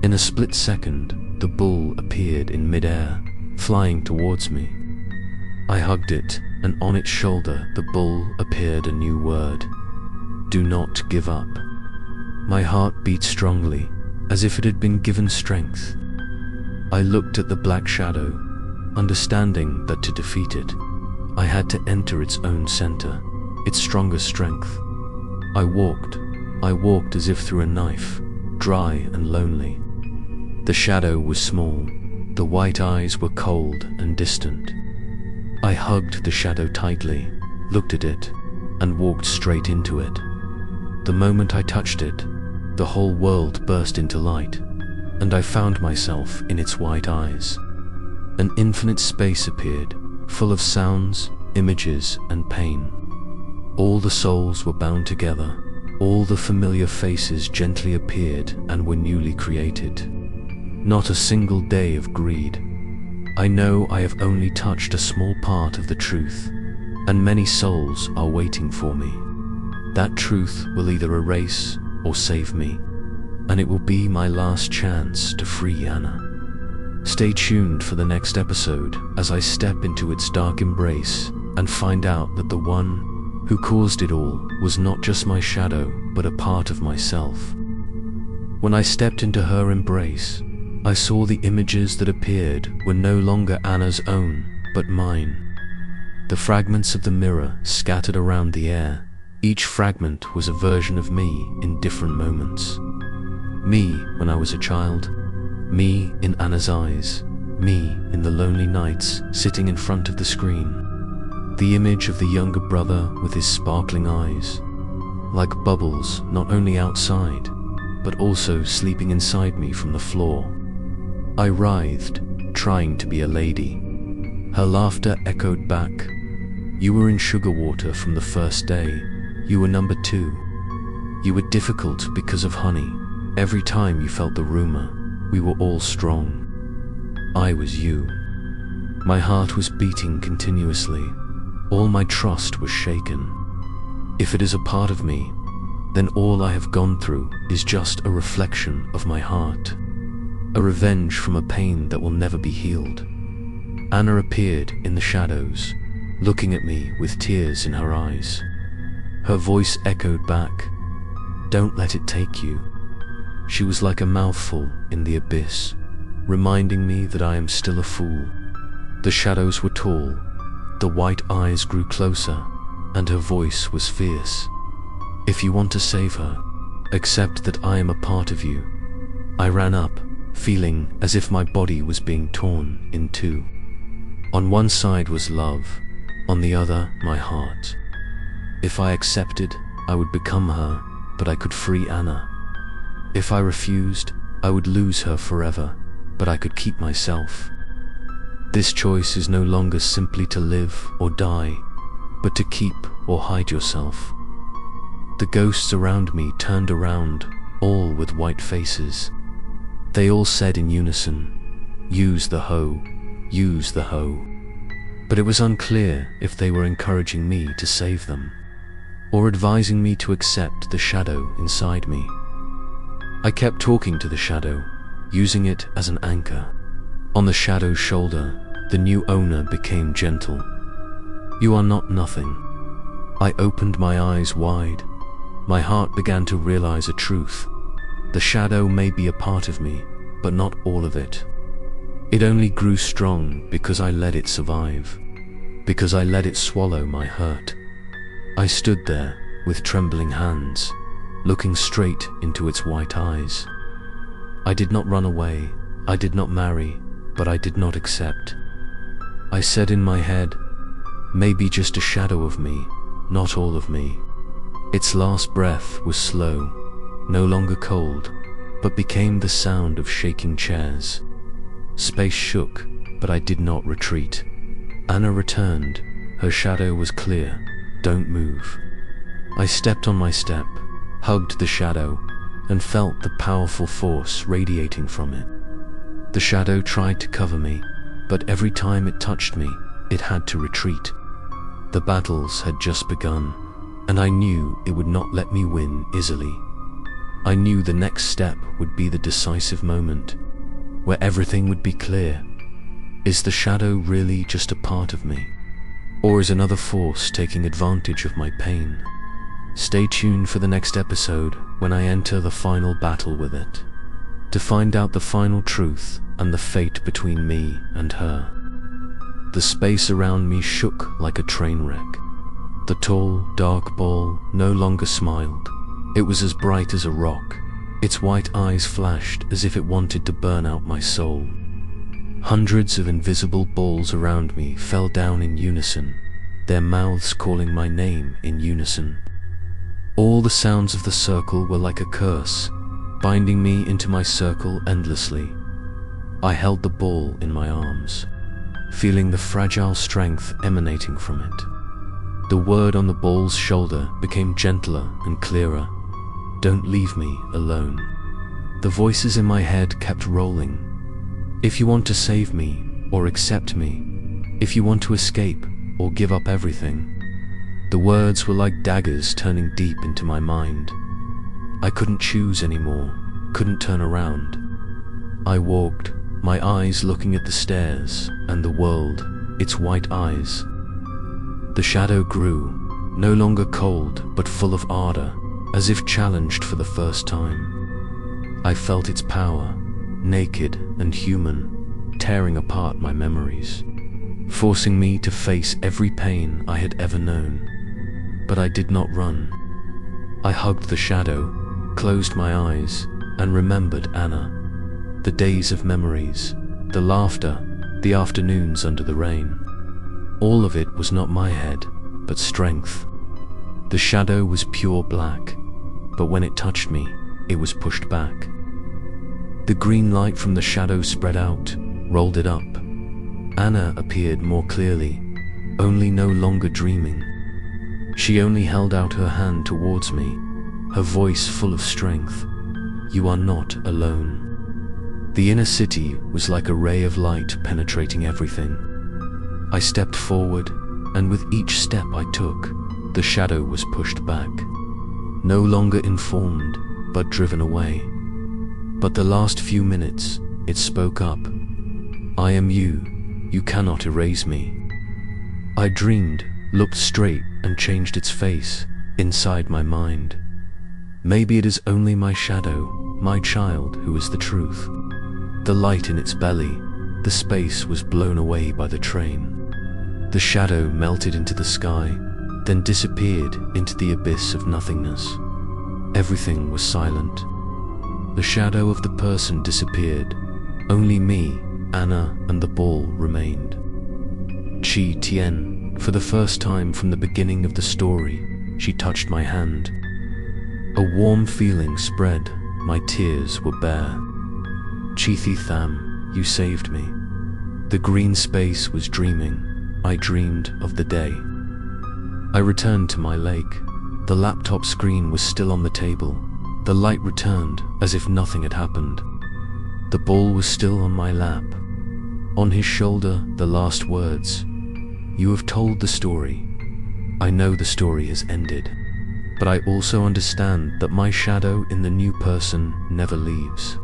In a split second, the bull appeared in midair, flying towards me. I hugged it, and on its shoulder the bull appeared a new word. Do not give up. My heart beat strongly, as if it had been given strength. I looked at the black shadow, understanding that to defeat it, I had to enter its own center, its strongest strength. I walked as if through a knife, dry and lonely. The shadow was small, the white eyes were cold and distant. I hugged the shadow tightly, looked at it, and walked straight into it. The moment I touched it, the whole world burst into light, and I found myself in its white eyes. An infinite space appeared, full of sounds, images, and pain. All the souls were bound together. All the familiar faces gently appeared and were newly created. Not a single day of greed. I know I have only touched a small part of the truth, and many souls are waiting for me. That truth will either erase or save me, and it will be my last chance to free Anna. Stay tuned for the next episode as I step into its dark embrace and find out that the one who caused it all was not just my shadow, but a part of myself. When I stepped into her embrace, I saw the images that appeared were no longer Anna's own, but mine. The fragments of the mirror scattered around the air. Each fragment was a version of me in different moments. Me when I was a child, me in Anna's eyes, me in the lonely nights sitting in front of the screen. The image of the younger brother with his sparkling eyes, like bubbles not only outside, but also sleeping inside me from the floor. I writhed, trying to be a lady. Her laughter echoed back. You were in sugar water from the first day. You were number 2. You were difficult because of honey. Every time you felt the rumor, we were all strong. I was you. My heart was beating continuously. All my trust was shaken. If it is a part of me, then all I have gone through is just a reflection of my heart, a revenge from a pain that will never be healed. Anna appeared in the shadows, looking at me with tears in her eyes. Her voice echoed back, "Don't let it take you." She was like a mouthful in the abyss, reminding me that I am still a fool. The shadows were tall. The white eyes grew closer, and her voice was fierce. "If you want to save her, accept that I am a part of you." I ran up, feeling as if my body was being torn in two. On one side was love, on the other my heart. If I accepted, I would become her, but I could free Anna. If I refused, I would lose her forever, but I could keep myself. This choice is no longer simply to live or die, but to keep or hide yourself. The ghosts around me turned around, all with white faces. They all said in unison, "Use the hoe, use the hoe." But it was unclear if they were encouraging me to save them, or advising me to accept the shadow inside me. I kept talking to the shadow, using it as an anchor. On the shadow's shoulder, the new owner became gentle. "You are not nothing." I opened my eyes wide. My heart began to realize a truth. The shadow may be a part of me, but not all of it. It only grew strong because I let it survive, because I let it swallow my hurt. I stood there with trembling hands, looking straight into its white eyes. I did not run away, I did not marry, but I did not accept. I said in my head, maybe just a shadow of me, not all of me. Its last breath was slow, no longer cold, but became the sound of shaking chairs. Space shook, but I did not retreat. Anna returned. Her shadow was clear. "Don't move." I stepped on my step, hugged the shadow, and felt the powerful force radiating from it. The shadow tried to cover me, but every time it touched me, it had to retreat. The battles had just begun, and I knew it would not let me win easily. I knew the next step would be the decisive moment, where everything would be clear. Is the shadow really just a part of me? Or is another force taking advantage of my pain? Stay tuned for the next episode when I enter the final battle with it, to find out the final truth and the fate between me and her. The space around me shook like a train wreck. The tall, dark ball no longer smiled. It was as bright as a rock. Its white eyes flashed as if it wanted to burn out my soul. Hundreds of invisible balls around me fell down in unison, their mouths calling my name in unison. All the sounds of the circle were like a curse, binding me into my circle endlessly. I held the ball in my arms, feeling the fragile strength emanating from it. The word on the ball's shoulder became gentler and clearer. "Don't leave me alone." The voices in my head kept rolling. "If you want to save me or accept me, if you want to escape or give up everything." The words were like daggers turning deep into my mind. I couldn't choose anymore, couldn't turn around. I walked, my eyes looking at the stairs and the world, its white eyes. The shadow grew, no longer cold but full of ardor, as if challenged for the first time. I felt its power, naked and human, tearing apart my memories, forcing me to face every pain I had ever known. But I did not run. I hugged the shadow, closed my eyes, and remembered Anna. The days of memories, the laughter, the afternoons under the rain. All of it was not my head, but strength. The shadow was pure black, but when it touched me, it was pushed back. The green light from the shadow spread out, rolled it up. Anna appeared more clearly, only no longer dreaming. She only held out her hand towards me, her voice full of strength. "You are not alone." The inner city was like a ray of light penetrating everything. I stepped forward, and with each step I took, the shadow was pushed back. No longer informed, but driven away. But the last few minutes, it spoke up. "I am you. You cannot erase me." I dreamed, looked straight, and changed its face, inside my mind. Maybe it is only my shadow, my child, who is the truth. The light in its belly, the space was blown away by the train. The shadow melted into the sky, then disappeared into the abyss of nothingness. Everything was silent. The shadow of the person disappeared. Only me, Anna, and the ball remained. Chi Tien. For the first time from the beginning of the story, she touched my hand. A warm feeling spread, my tears were bare. Chi Thi Tham, you saved me. The green space was dreaming. I dreamed of the day. I returned to my lake. The laptop screen was still on the table. The light returned as if nothing had happened. The ball was still on my lap. On his shoulder, the last words. "You have told the story. I know the story has ended, but I also understand that my shadow in the new person never leaves.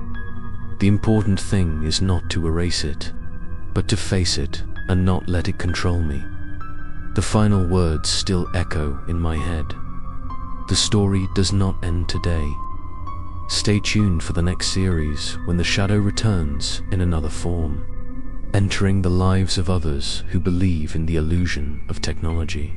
The important thing is not to erase it, but to face it and not let it control me." The final words still echo in my head. The story does not end today. Stay tuned for the next series when the shadow returns in another form, entering the lives of others who believe in the illusion of technology.